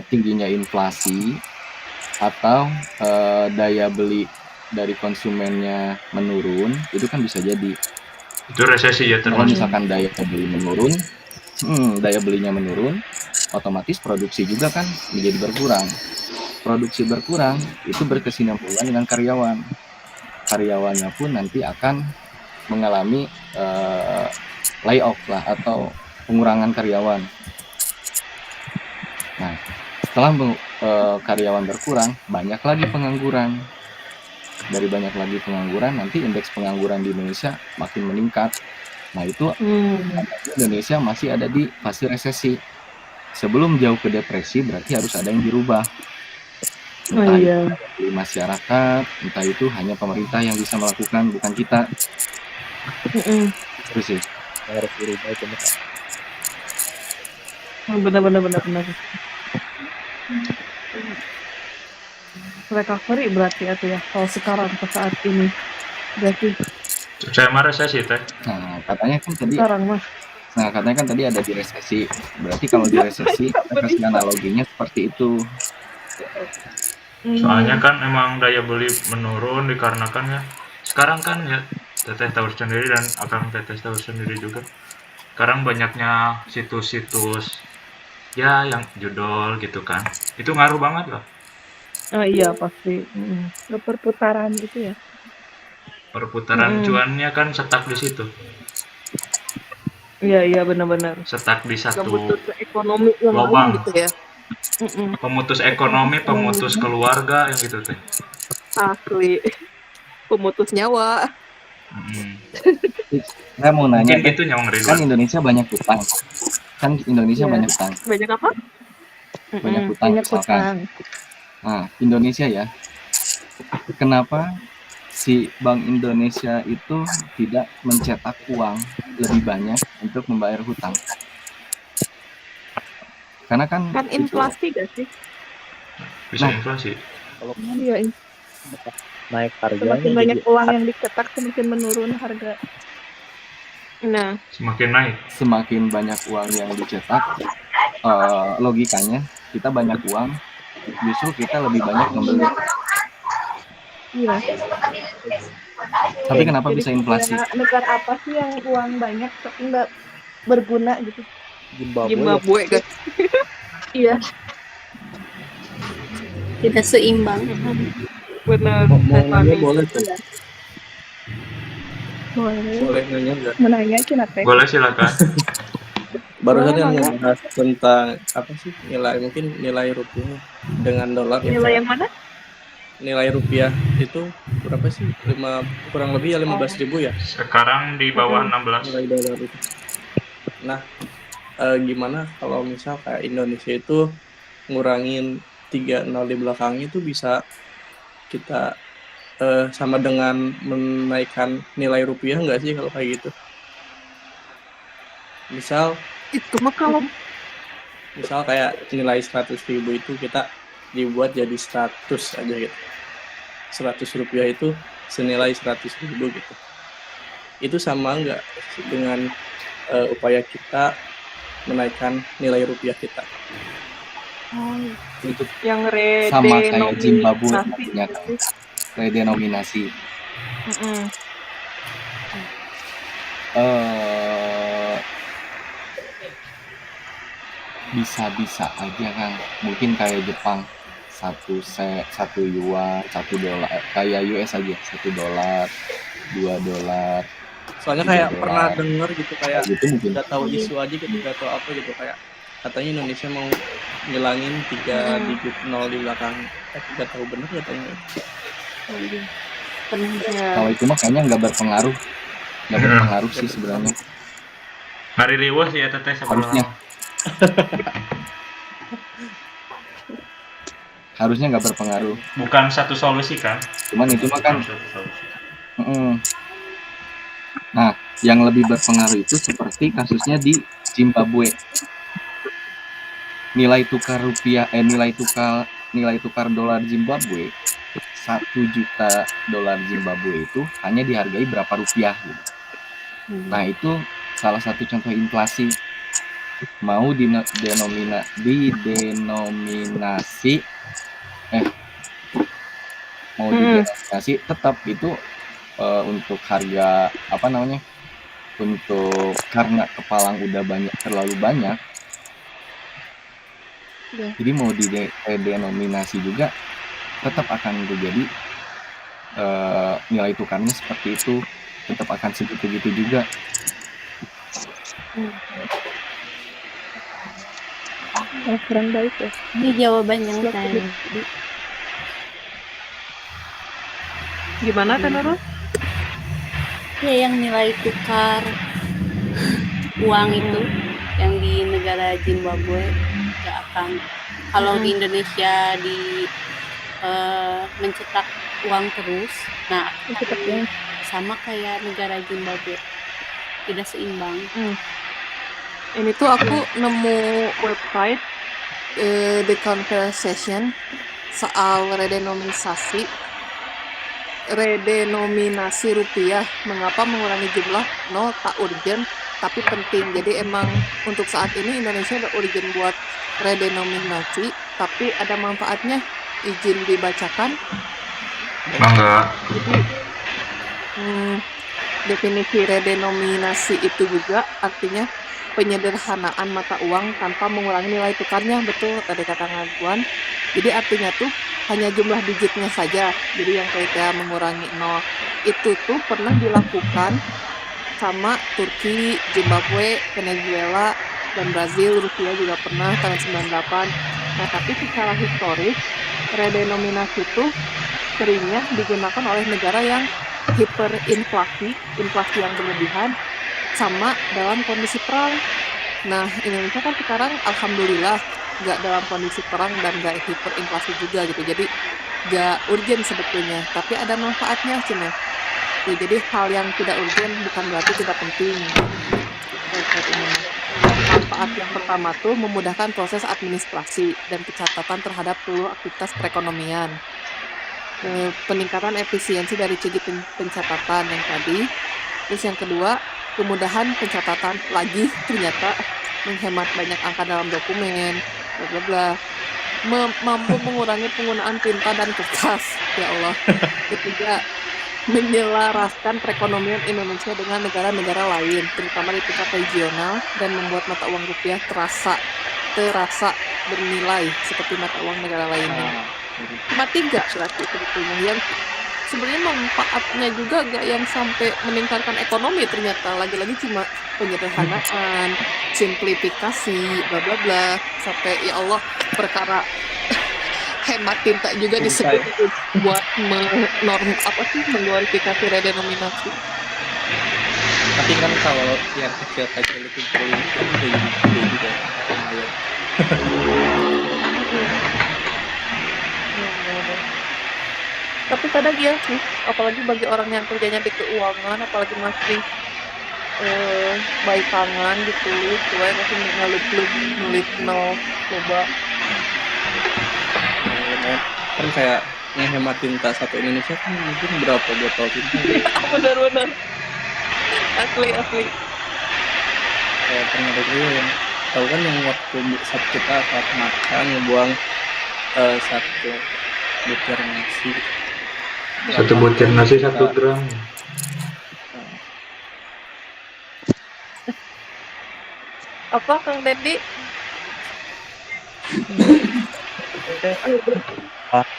tingginya inflasi atau daya beli dari konsumennya menurun, itu kan bisa jadi. Itu resesi ya Kalau termasuk. misalkan daya belinya menurun, otomatis produksi juga kan menjadi berkurang. Produksi berkurang itu berkesinambungan dengan karyawan. Karyawannya pun nanti akan mengalami layoff lah atau pengurangan karyawan. Nah, setelah karyawan berkurang, banyak lagi pengangguran. Dari banyak lagi pengangguran, nanti indeks pengangguran di Indonesia makin meningkat. Nah, itu Indonesia masih ada di fase resesi. Sebelum jauh ke depresi, berarti harus ada yang dirubah. Entah itu dari masyarakat, entah itu hanya pemerintah yang bisa melakukan, bukan kita. Terus sih. Harus dirubah itu Kak. Benar. Recovery berarti itu ya kalau sekarang ke saat ini berarti. Saya mah resesi teh. Nah, katanya kan tadi ada di resesi. Berarti kalau di resesi kita kasih analoginya seperti itu. Soalnya kan emang daya beli menurun dikarenakan ya. Sekarang kan ya Teteh tahu sendiri dan Akang Teteh tahu sendiri juga. Sekarang banyaknya situs-situs ya yang judul gitu kan. Itu ngaruh banget loh. Iya pasti. Perputaran itu ya. Perputaran cuannya kan stuck di situ. Iya benar-benar. Stuck di satu Ekonomi yang lubang lain gitu ya. Pemutus ekonomi, pemutus keluarga yang gitu teh. Asli. Pemutus nyawa. Saya mau nanya, Mungkin gitu nyawang kan Ridwan. Indonesia banyak utang. Banyak utang. Banyak apa? Banyak utang misalkan. Nah, Indonesia ya. Kenapa si Bank Indonesia itu tidak mencetak uang lebih banyak untuk membayar hutang? Karena kan inflasi gak sih? Bisa inflasi. Kalau Iya, naik harganya semakin banyak uang yang dicetak semakin menurun harga. Nah, Semakin naik. semakin banyak uang yang dicetak, logikanya kita banyak uang, justru kita lebih banyak membeli. Iya. Tapi kenapa Jadi bisa inflasi? negara apa sih yang uang banyak tapi nggak berguna gitu? Zimbabwe guys. Iya. Tidak seimbang. Benar. Mau nanya boleh tuh? Boleh. Boleh nanya nggak? Menanya Cina teh. Boleh silakan. Barusan Boleh, yang boleh. membahas tentang apa sih nilai rupiah dengan dolar ya. Nilai yang mana? Nilai rupiah itu berapa sih? Kurang lebih ya 15.000 ya. Sekarang di bawah 16. Nilai dolar itu. Nah, gimana kalau misal kayak Indonesia itu ngurangin 3 nol di belakangnya itu bisa kita sama dengan menaikkan nilai rupiah nggak sih kalau kayak gitu? Misal Itu mah kalau kayak nilai 100.000 itu kita dibuat jadi 100 aja gitu. 100 rupiah itu senilai 100.000 gitu. Itu sama nggak dengan upaya kita menaikkan nilai rupiah kita? Itu yang sama kayak Zimbabwe redenominasi. punya kan, redenominasi. eh bisa-bisa aja Kang. Mungkin kayak Jepang, satu yuan, $1, kayak US aja, $1, $2, Soalnya kayak $3. pernah denger gitu, kayak gitu mungkin. nggak tahu isu aja gitu, nggak tahu apa gitu, kayak katanya Indonesia mau ngilangin 3 digit 0 di belakang, tapi nggak tahu bener nggak tahu. Kalau itu mah kayaknya nggak berpengaruh sih sebenarnya. Hari riweuh sih ya teteh Harusnya. Harusnya nggak berpengaruh. Bukan satu solusi kan? Cuman itu mah kan. Nah, yang lebih berpengaruh itu seperti kasusnya di Zimbabwe. Nilai tukar dolar Zimbabwe, 1 juta dolar Zimbabwe itu hanya dihargai berapa rupiah gitu. Nah, itu salah satu contoh inflasi. Mau didenominasi tetap itu untuk harga untuk karena kepalang udah terlalu banyak, jadi mau didenominasi juga tetap akan terjadi nilai tukarnya seperti itu, tetap akan segitu-gitu juga. Kurang baik ya. Ini jawaban yang tadi. Gimana Teh Nurul? Ya, yang nilai tukar uang itu yang di negara Zimbabwe nggak akan, kalau di Indonesia mencetak uang terus, nah sama kayak negara Zimbabwe, tidak seimbang. Ini tuh aku nemu website The Conversation soal redenominasi rupiah, mengapa mengurangi jumlah tak urgent tapi penting. Jadi emang untuk saat ini Indonesia udah urgent buat redenominasi, tapi ada manfaatnya. Izin dibacakan. Mangga. Jadi definisi redenominasi itu juga artinya penyederhanaan mata uang tanpa mengurangi nilai tukarnya, betul tadi kata Ngaguan. Jadi artinya tuh hanya jumlah digitnya saja, jadi yang kayak mengurangi 0 itu tuh pernah dilakukan sama Turki, Zimbabwe, Venezuela, dan Brazil. Rusia juga pernah tahun 98. Nah, tapi secara historis redenominasi itu seringnya digunakan oleh negara yang hiperinflasi, inflasi yang berlebihan, sama dalam kondisi perang. Nah, Indonesia kan sekarang alhamdulillah nggak dalam kondisi perang dan nggak hiperinflasi juga gitu, jadi nggak urgent sebetulnya, tapi ada manfaatnya cina. Jadi hal yang tidak urgent bukan berarti tidak penting. Manfaat yang pertama tuh memudahkan proses administrasi dan pencatatan terhadap seluruh aktivitas perekonomian. Peningkatan efisiensi dari segi pencatatan yang tadi. Terus yang kedua, kemudahan pencatatan lagi ternyata menghemat banyak angka dalam dokumen, bla bla bla. Mampu mengurangi penggunaan tinta dan kertas. Ya Allah. Ketiga, menyelaraskan perekonomian Indonesia dengan negara-negara lain, terutama di tingkat regional, dan membuat mata uang rupiah terasa bernilai seperti mata uang negara lainnya. Cuma 3 berarti sebetulnya yang sebenarnya manfaatnya juga gak yang sampai meningkatkan ekonomi, ternyata lagi-lagi cuma penyederhanaan, simplifikasi, bla bla bla, sampai ya Allah perkara hemat tinta juga disebut buat mengglorifikasi redenominasi. Tapi kan kalau yang kecil-kecil itu boleh kan gede juga lumayan. Tapi kadang ya sih, apalagi bagi orang yang kerjanya di keuangan, apalagi masih baik tangan ditulis, gue masih nulis 0 coba. Kan kayak ngehemat tinta satu Indonesia kan mungkin berapa botol tinta? Benar-benar asli. Kayak pernah ada juga yang tahu kan, yang waktu saat kita saat makan ngebuang 1 butir nasi. 1 butir nasi 1 gram. Apa Kang Dendi?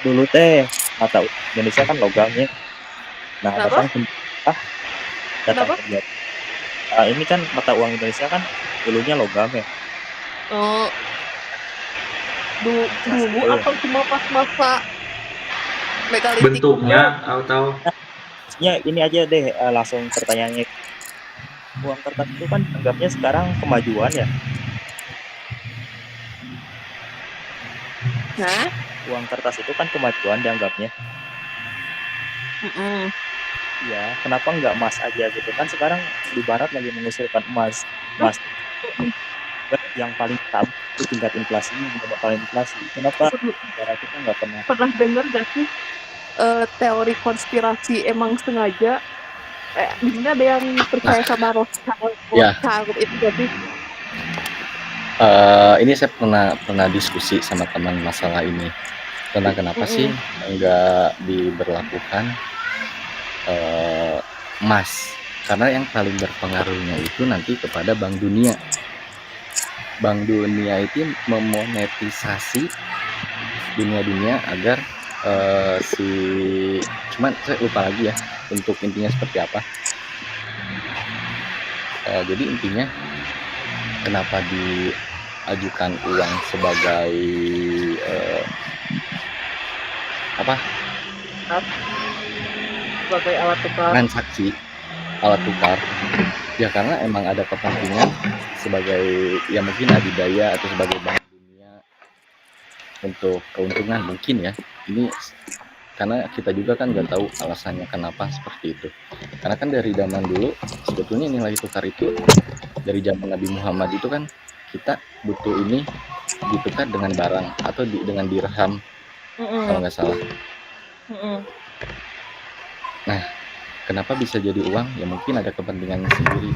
Dulu teh mata uang Indonesia kan logamnya. Nah, Kenapa? datang Kenapa? kerja. Ini kan mata uang Indonesia kan dulunya logam ya. Oh, dulu atau cuma pas masa megalitik? Bentuknya atau Ya ini aja deh langsung pertanyaannya. Uang kertas itu kan anggapnya sekarang kemajuan ya. Hah? Uang kertas itu kan kemajuan dianggapnya. Ya, kenapa nggak emas aja gitu kan sekarang di barat lagi mengusulkan emas. Emas yang paling tabu itu tingkat inflasinya nggak bakalan inflasi. Kenapa negara kita nggak Pernah dengar gak sih teori konspirasi emang sengaja? Di sini ada yang percaya sama Rothschild itu gak sih? Ini saya pernah diskusi sama teman masalah ini tentang kenapa sih nggak diberlakukan emas, karena yang paling berpengaruhnya itu nanti kepada Bank Dunia. Bank Dunia itu memonetisasi dunia agar cuman saya lupa lagi ya untuk intinya seperti apa. Jadi intinya kenapa diajukan uang sebagai sebagai alat tukar, transaksi, alat tukar ya, karena emang ada kepentingan sebagai ya mungkin adidaya atau sebagai Bank Dunia untuk keuntungan mungkin ya. Ini karena kita juga kan nggak tahu alasannya kenapa seperti itu, karena kan dari zaman dulu sebetulnya nilai tukar itu dari zaman Nabi Muhammad itu kan kita butuh ini ditukar dengan barang atau dengan dirham kalau nggak salah. Nah, kenapa bisa jadi uang? Ya mungkin ada kepentingan sendiri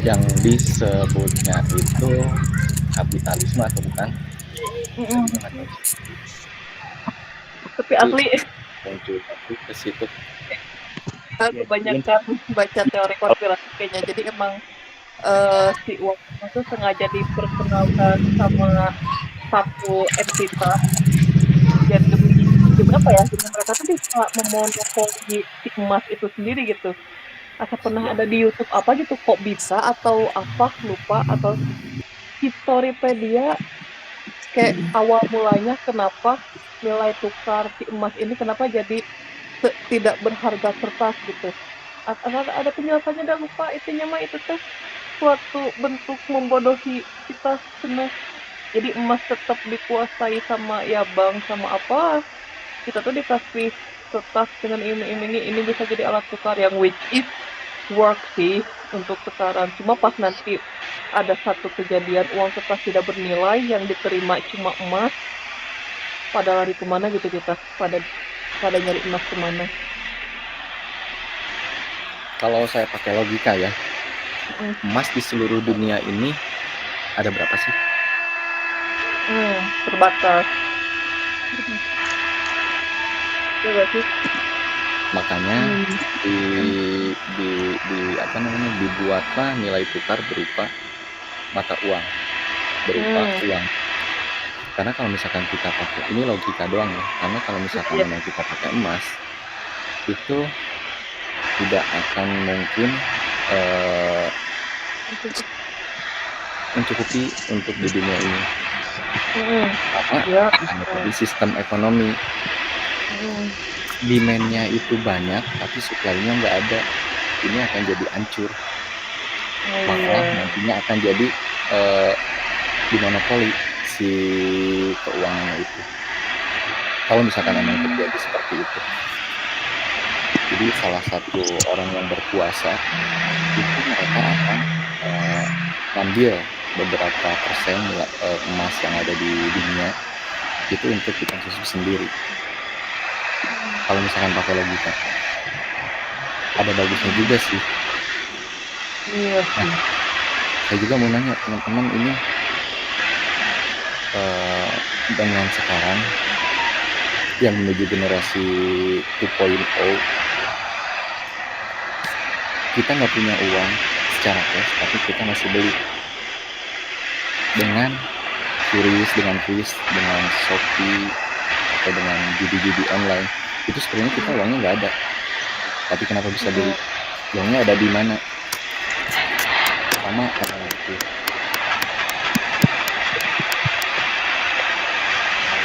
yang disebutnya itu kapitalisme atau bukan? Tapi asli muncul ke situ. Kebanyakan baca teori konspirasi kayaknya. Jadi emang si uang itu sengaja diperkenalkan sama satu entitas. Dan demi apa ya? Demi mereka tuh bisa memonopoli si emas itu sendiri gitu. Asal pernah ada di YouTube apa gitu, kok bisa atau apa lupa, atau Historipedia kayak awal mulanya kenapa nilai tukar si emas ini kenapa jadi tidak berharga kertas gitu. Ada penjelasannya, dah lupa itunya mah. Itu teh suatu bentuk membodohi kita semua. Jadi emas tetap dikuasai sama ya bank sama apa, kita tuh dikasih kertas dengan ini bisa jadi alat tukar yang which is work sih untuk sekarang. Cuma pas nanti ada satu kejadian uang kertas tidak bernilai yang diterima cuma emas, pada lari kemana gitu kita, pada nyari emas kemana. Kalau saya pakai logika ya, emas di seluruh dunia ini ada berapa sih? Terbatas. Ya sih. Makanya dibuatlah nilai tukar berupa mata uang, berupa uang. Karena kalau misalkan kita pakai, ini logika doang ya, karena kalau misalkan memang kita pakai emas itu tidak akan mungkin mencukupi untuk di dunia ini. Karena di sistem ekonomi demand-nya itu banyak tapi supply-nya nggak ada, ini akan jadi hancur. Maka nantinya akan jadi dimonopoli si keuangannya itu kalau misalkan memang terjadi seperti itu. Jadi salah satu orang yang berkuasa itu mereka akan ngambil beberapa persen emas yang ada di dunia itu untuk dikonsumsi sendiri. Kalau misalkan pakai logika, ada bagusnya juga sih. Nah, saya juga mau nanya teman-teman ini, dengan sekarang yang menuju generasi 2.0, kita nggak punya uang secara cash tapi kita masih beli dengan kuis, dengan Shopee atau dengan judi-judi online, itu sebenarnya kita uangnya nggak ada, tapi kenapa bisa beli? Uangnya ada di mana? Sama kayak gitu.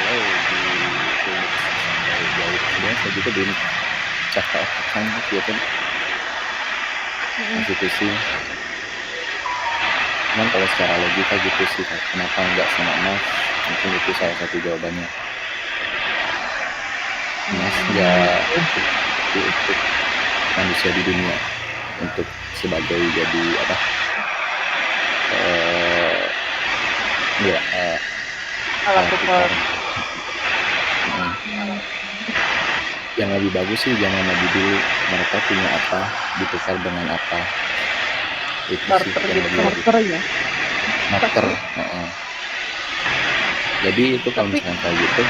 Kalau di klinik sampai jauh sebenarnya saya juga belum cakap kan ya kan konstitusi. Cuman kalau secara logika gitu sih, kenapa nggak sama emas? Mungkin itu salah satu jawabannya. Emas nggak untuk manusia di dunia, untuk sebagai jadi apa? Alat tukar. Yang lebih bagus sih jangan lagi dulu mereka punya apa ditukar dengan apa, itu sih yang lebih bagus. Ya. Barter. Jadi itu kalau misalkan kayak gitu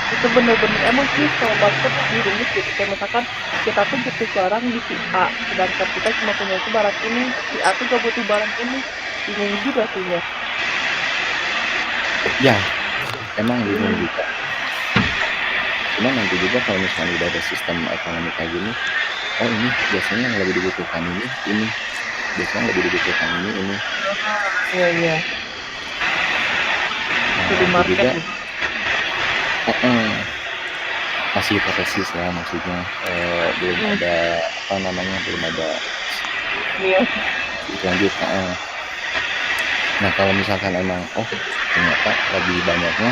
Itu bener-bener emang sih kalau barter di rumit gitu. Kayak misalkan kita tuh butuh barang di si A, sedangkan kita cuma punya itu barang ini, si A tuh gak butuh barang ini, bingung juga sih ya. ya emang bingung juga. Cuman nanti juga kalau misalnya udah ada sistem ekonomi kayak gini, oh ini biasanya yang lebih dibutuhkan ini biasanya lebih dibutuhkan ini. Iya. Jadi Nah, market juga gitu. masih hipotesis ya, maksudnya belum ada belum ada Iya. lanjut. Nah kalau misalkan emang ternyata lebih banyaknya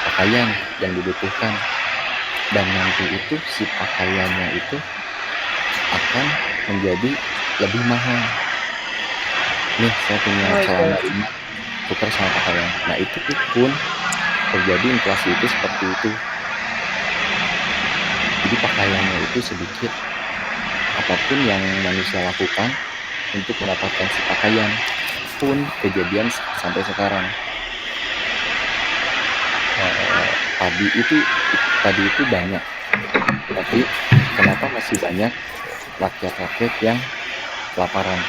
pakaian yang dibutuhkan, dan nanti itu si pakaiannya itu akan menjadi lebih mahal. Nih saya punya celana ini tukar sama pakaian, nah itu pun terjadi inflasi itu seperti itu. Jadi pakaiannya itu sedikit, apapun yang manusia lakukan untuk mendapatkan si pakaian pun kejadian sampai sekarang. Tadi itu banyak, tapi kenapa masih banyak rakyat-rakyat yang kelaparan?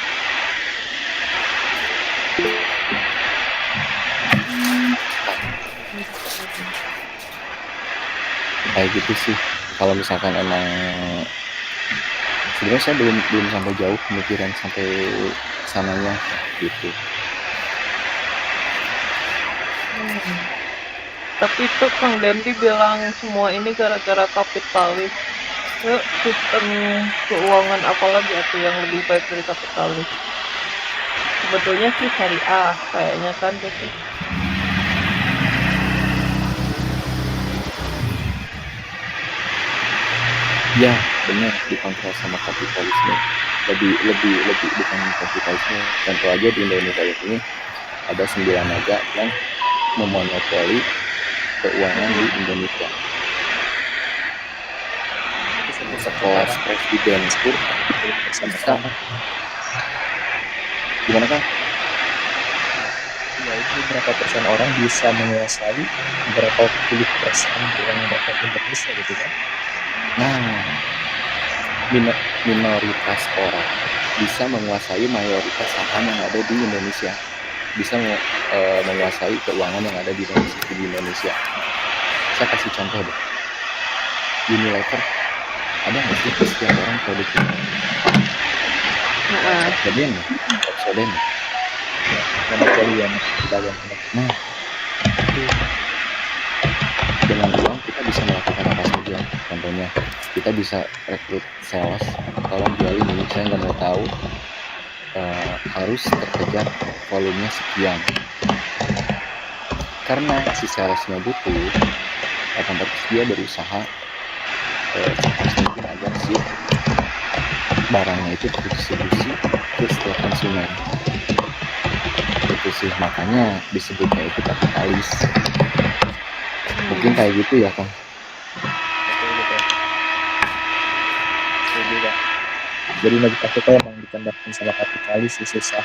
Kayak gitu sih. Kalau misalkan emang sebenarnya saya belum sampai jauh pemikiran sampai sananya gitu. Tapi itu Kang Dendi bilang semua ini gara-gara kapitalis. Yuk, sistem keuangan apalagi atau yang lebih baik dari kapitalis? Sebetulnya sih syariah kayaknya kan gitu. Ya benar, dikontrol sama kapitalisme. Lebih bukan kapitalisme. Contoh aja di Indonesia ini ada 9 negara yang memonopoli keuangan di Indonesia. Sekelas presiden pun bisa. Gimana kan? Ya itu berapa persen orang bisa menguasai berapa puluh persen keuangan rakyat Indonesia gitu kan? Nah, minoritas orang bisa menguasai mayoritas saham yang ada di Indonesia, bisa menguasai keuangan yang ada di Indonesia. Saya kasih contoh deh, Unilever, ada nggak sih setiap orang produknya? Obsolen. Monopoli yang dagang. Nah, itu dengan uang kita bisa melakukan apa saja. Contohnya, kita bisa rekrut sales, tolong jualin ini, saya nggak mau tahu, harus terkejar volumenya sekian. Karena si salesnya butuh, otomatis dia berusaha cepat mungkin agar si barangnya itu terdistribusi ke setiap konsumen. Itu sih makanya disebutnya itu kapitalis. Mungkin kayak gitu ya Kang. Jadi negara kita emang dikandalkan sama kapitalis susah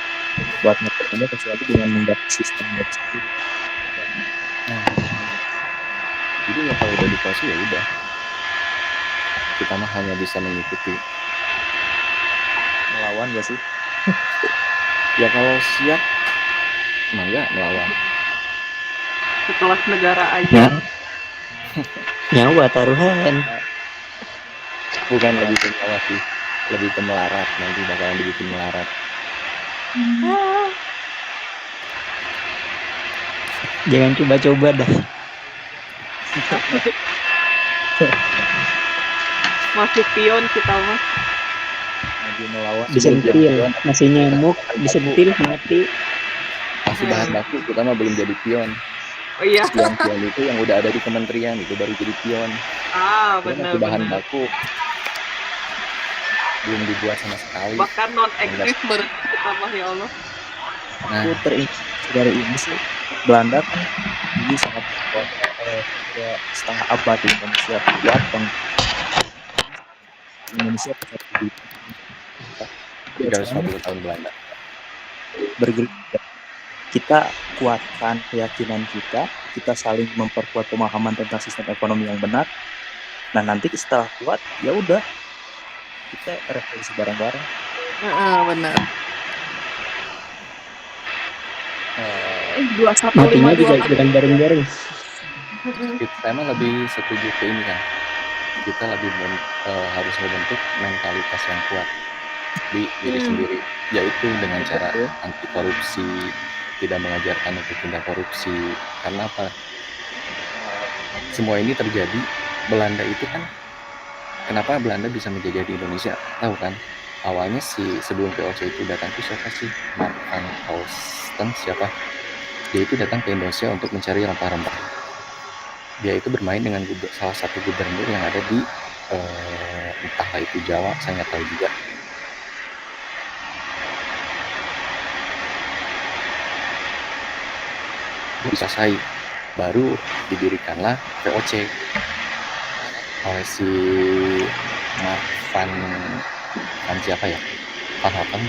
buat ngepernya kecuali dengan membuat sistem yang sendiri. Nah, jadi ya kalau udah dikasih ya udah, kita mah hanya bisa mengikuti. Melawan gak sih? Ya kalau siap Mangga melawan. Sekelas negara aja. Ya. Nyawa taruhan. Bukan lebih ke melawan sih, lebih ke melarat, nanti bakalan dibikin melarat. Jangan coba-coba dah. Masih pion kita mah. Lagi melawan Disentil, masih nyamuk, disentil mati. masih bahan baku, kita mah belum jadi pion. Oh iya. Pion itu yang udah ada di kementerian itu baru jadi pion. Ah, Kita benar masih bahan benar. baku, belum dibuat sama sekali. Bahkan non eksis kita mah ya Allah. Nah, Aku terinspirasi dari ini sih, Belanda kan ini sangat kuat, setengah abad di Indonesia kuat dan Indonesia tetap di 350 tahun Belanda. bergerak. Kita kuatkan keyakinan kita saling memperkuat pemahaman tentang sistem ekonomi yang benar. Nah nanti setelah kuat, ya udah kita revolusi bareng-bareng. Benar. Eh, 2152 Matinya juga jangan bareng-bareng. Saya mah lebih setuju ke ini kan. Kita lebih harus membentuk mentalitas yang kuat di diri sendiri, yaitu dengan cara anti korupsi, tidak mengajarkan untuk tindak korupsi. Karena apa? Semua ini terjadi. Belanda itu kan, kenapa Belanda bisa menjajah di Indonesia? Tahu kan? Awalnya sebelum VOC itu datang itu siapa sih? Mark van Holsten siapa? Dia itu datang ke Indonesia untuk mencari rempah-rempah. Dia itu bermain dengan salah satu gubernur yang ada di entahlah itu Jawa, saya nggak tahu juga. Disasai, baru didirikanlah VOC oleh si Mark van siapa ya? Van Houten.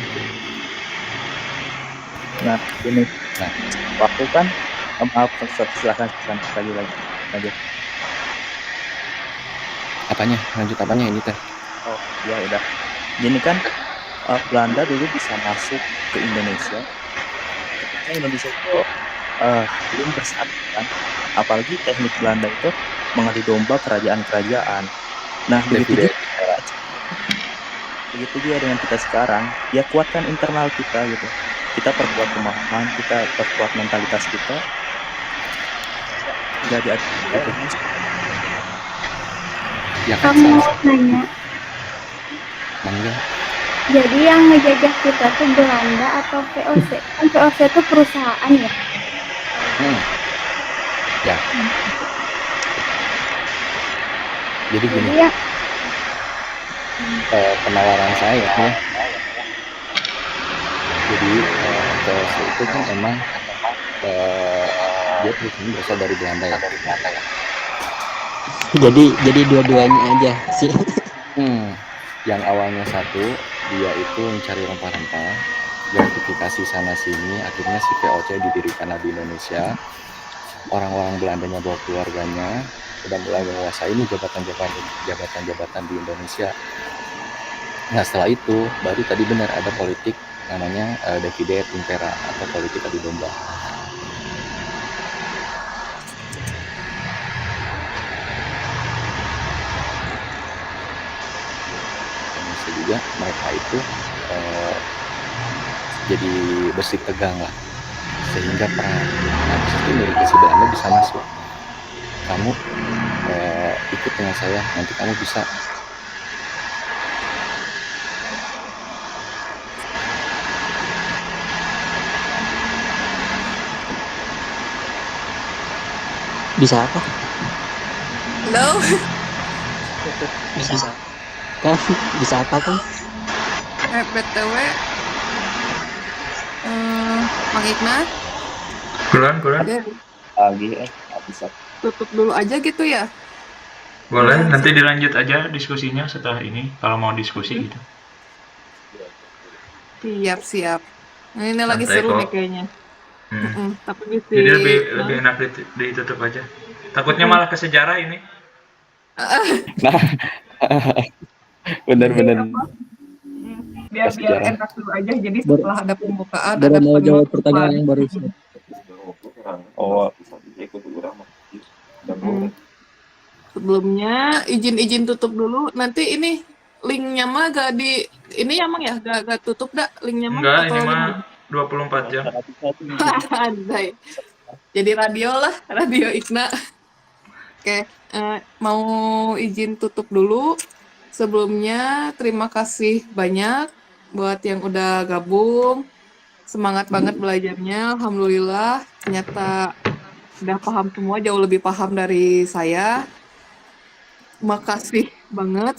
Nah ini, Nah, waktu kan maaf silahkan lagi lanjut. Lanjut apanya ini teh? Oh ya udah, gini kan Belanda dulu bisa masuk ke Indonesia. Karena Indonesia itu belum bersatu kan, apalagi teknik Belanda itu mengadu domba kerajaan-kerajaan. Nah begitu juga dengan kita sekarang, ya kuatkan internal kita gitu. Kita perkuat pemahaman, kita perkuat mentalitas kita. Jadi ya kan Kamu mau nanya, Mangga. jadi yang ngejajah kita tuh Belanda atau VOC? Kan VOC itu perusahaan ya? Ya. Jadi gini, Jadi ya, penawaran saya ya. Jadi VOC itu kan emang dia perusahaan berasal dari Belanda ya. Jadi dua-duanya aja sih. Yang awalnya satu, dia itu mencari rempah-rempah, gratifikasi sana sini, akhirnya si VOC didirikan di Indonesia. Orang-orang Belandanya bawa keluarganya dan mulai menguasai ini jabatan-jabatan di Indonesia. Nah setelah itu baru tadi benar ada politik namanya divide et impera atau politik adu domba. Bisa juga mereka itu jadi bersih tegang lah, sehingga perang. Nah disitu si Belanda bisa masuk. Kamu ikut dengan saya, nanti kamu bisa apa? Halo. Bisa kan? Bisa apa kan? BTW, Mang Iqbal, Bulan. lagi bisa. tutup dulu aja gitu ya? Boleh, nanti dilanjut aja diskusinya setelah ini, kalau mau diskusi gitu. Siap. Ini lagi Santai seru kok. nih kayaknya. Tapi bisa. Jadi lebih enak ditutup aja. Takutnya malah ke sejarah ini. Nah, benar. Biar enak dulu aja. Jadi setelah ada pembukaan, ada Baru mau jawab penutupan. pertanyaan yang barusan. Oh, Hmm. Sebelumnya izin tutup dulu. Nanti ini linknya mah gak di ini ya Mang ya, gak tutup dah linknya Mang Enggak, ini atau mah gimana? 24 jam. Andai. Jadi radio lah, radio Ikna. Oke, mau izin tutup dulu. Sebelumnya terima kasih banyak buat yang udah gabung. Semangat banget belajarnya. Alhamdulillah, ternyata udah paham semua, jauh lebih paham dari saya. Makasih banget.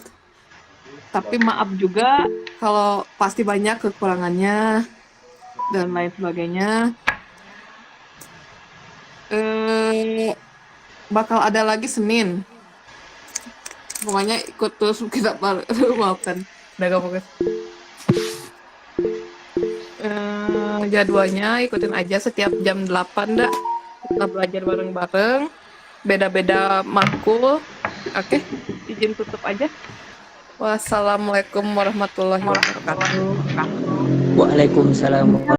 Tapi maaf juga kalau pasti banyak kekurangannya dan lain sebagainya. Bakal ada lagi Senin. Pokoknya ikut terus kita maafkan. Udah gak fokus. Jadwalnya ikutin aja setiap jam 8 dah. Kita belajar bareng-bareng. Beda-beda makul. Oke, izin tutup aja. Wassalamualaikum warahmatullahi wabarakatuh. Waalaikumsalam